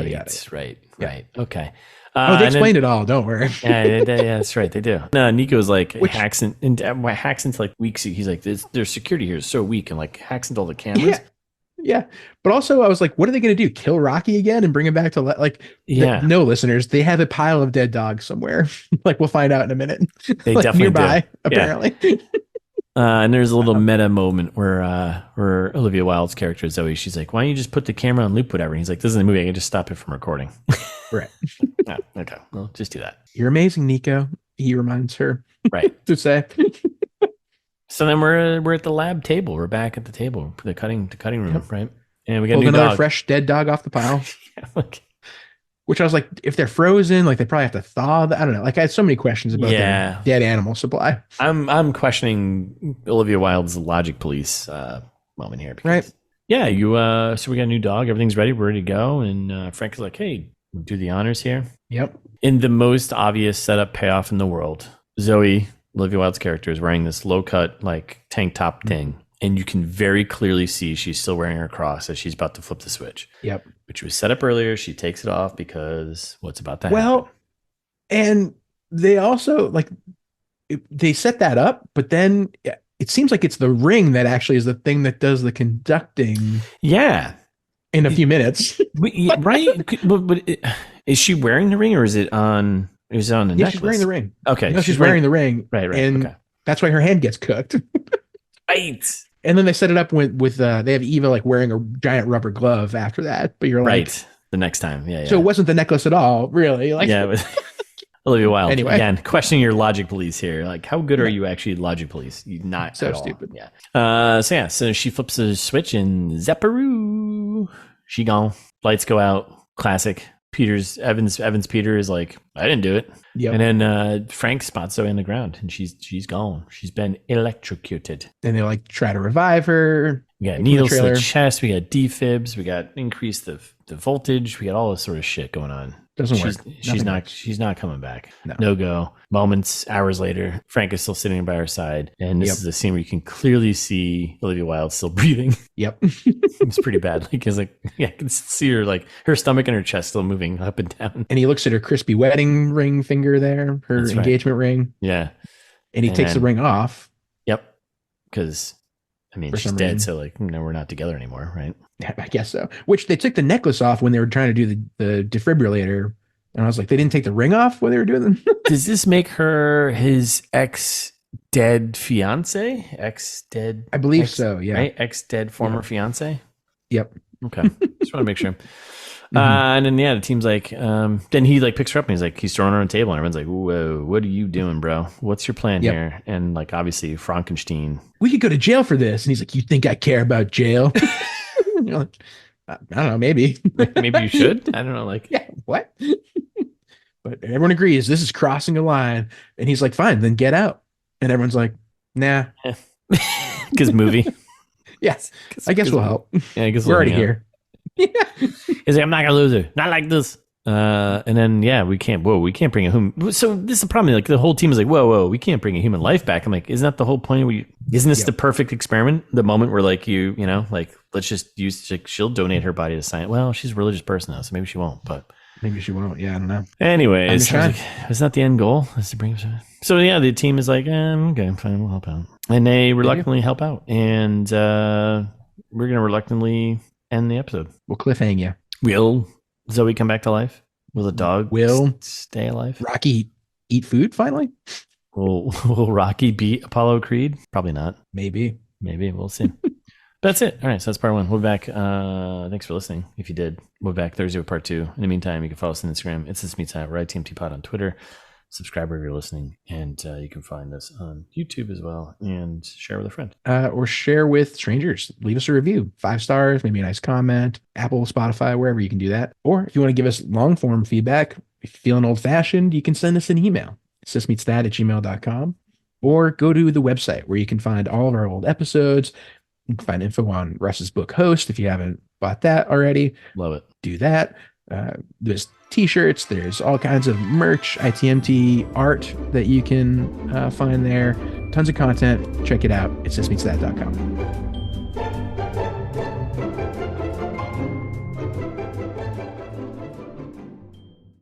Okay. They explained it all. Don't worry. Yeah, that's right. They do. No, Nico's like hacks into like weeks. He's like, their security here is so weak and like hacks into all the cameras. Yeah. But also I was like, what are they going to do? Kill Rocky again and bring him back to no, listeners, they have a pile of dead dogs somewhere. Like we'll find out in a minute. They definitely nearby, do. Apparently. And there's a little meta moment where Olivia Wilde's character Zoe, she's like, "Why don't you just put the camera on loop, whatever?" And he's like, "This is a movie. I can just stop it from recording." Right. Okay. Well, just do that. You're amazing, Nico. He reminds her. Right. To say. So then we're at the lab table. We're back at the table, the cutting room, right? And we got another fresh dead dog off the pile. Which I was like, if they're frozen, like they probably have to thaw. I don't know. Like I had so many questions about their dead animal supply. I'm questioning Olivia Wilde's logic police moment here. Because, right. Yeah. So we got a new dog. Everything's ready. We're ready to go. And Frank is like, "Hey, do the honors here." Yep. In the most obvious setup payoff in the world, Zoe, Olivia Wilde's character, is wearing this low cut like tank top thing. And you can very clearly see she's still wearing her cross as she's about to flip the switch. Yep. Which was set up earlier. She takes it off because what's about to happen? Well, and they also they set that up, but then it seems like it's the ring that actually is the thing that does the conducting. Yeah. In a few minutes. Right. But is she wearing the ring or is it on? Is it on the necklace? She's wearing the ring. Okay. No, she's wearing the ring. Right. And that's why her hand gets cooked. Right. And then they set it up with they have Eva like wearing a giant rubber glove after that. But you're like, right. The next time. Yeah. So it wasn't the necklace at all, really. Like, yeah. It was Olivia Wilde. Anyway. Again, questioning your logic police here. Like, how good are you actually logic police? You're not so at stupid. All. Yeah. So she flips the switch and zapparoo. She gone. Lights go out. Classic. Evans Peter is like, "I didn't do it." Yep. And then Frank spots Zoe on the ground and she's gone. She's been electrocuted. And they like try to revive her. We got needles to the chest. We got defibs. We got increase the voltage. We got all this sort of shit going on. Doesn't work. She's not coming back. No. No go. Moments, hours later, Frank is still sitting by her side, and this is a scene where you can clearly see Olivia Wilde still breathing. Yep. It's pretty bad. Like, it's like, yeah, I can see her, like, her stomach and her chest still moving up and down. And he looks at her crispy wedding ring finger there, her That's engagement ring. Yeah. And he takes the ring off. Yep. Because, I mean, she's dead, so, like, we're not together anymore, right? Yeah, I guess so. Which they took the necklace off when they were trying to do the defibrillator. And I was like, they didn't take the ring off when they were doing them? Does this make her his ex-dead fiance? Ex-dead? I believe so, yeah. Right? Ex-dead former fiance? Yep. Okay. Just want to make sure. And then, the team's like, then he, like, picks her up and he's throwing her on the table, and everyone's like, whoa, what are you doing, bro? What's your plan here? And, like, obviously, Frankenstein. We could go to jail for this. And he's like, you think I care about jail? You're like, I don't know, maybe. Maybe you should. I don't know, like. Yeah, what? But everyone agrees this is crossing a line. And he's like, fine, then get out. And everyone's like, nah. Because movie. Yes, I guess we'll help. Yeah, I guess we're already here. He's like, I'm not gonna lose her. Not like this. And then we can't bring a human. So this is the problem. Like, the whole team is like, whoa, we can't bring a human life back. I'm like, isn't that the whole point? Isn't this the perfect experiment? The moment where, like, like, let's just use, like, she'll donate her body to science. Well, she's a religious person now, so maybe she won't. But maybe she won't. Yeah, I don't know. Anyways, isn't that the end goal? Is to bring. So the team is like, okay, fine, we'll help out, and they reluctantly help out, and we're gonna reluctantly end the episode. We'll cliffhang you. Will Zoe come back to life? Will the dog stay alive? Rocky eat food finally? Will Rocky beat Apollo Creed? Probably not. Maybe. We'll see. That's it. All right, so that's part 1. We'll be back. Thanks for listening. If you did, we'll be back Thursday with part 2. In the meantime, you can follow us on Instagram. It's This Meets That, right? TMT Pod on Twitter. Subscribe wherever you're listening, and you can find us on YouTube as well, and share with a friend. Or share with strangers. Leave us a review. 5 stars, maybe a nice comment. Apple, Spotify, wherever you can do that. Or if you want to give us long-form feedback, if you're feeling old-fashioned, you can send us an email. sismeetsthat@gmail.com. Or go to the website where you can find all of our old episodes. You can find info on Russ's book Host if you haven't bought that already. Love it. Do that. There's t-shirts, there's all kinds of merch, ITMT art that you can find there. Tons of content. Check it out. It's sismeetsthat.com.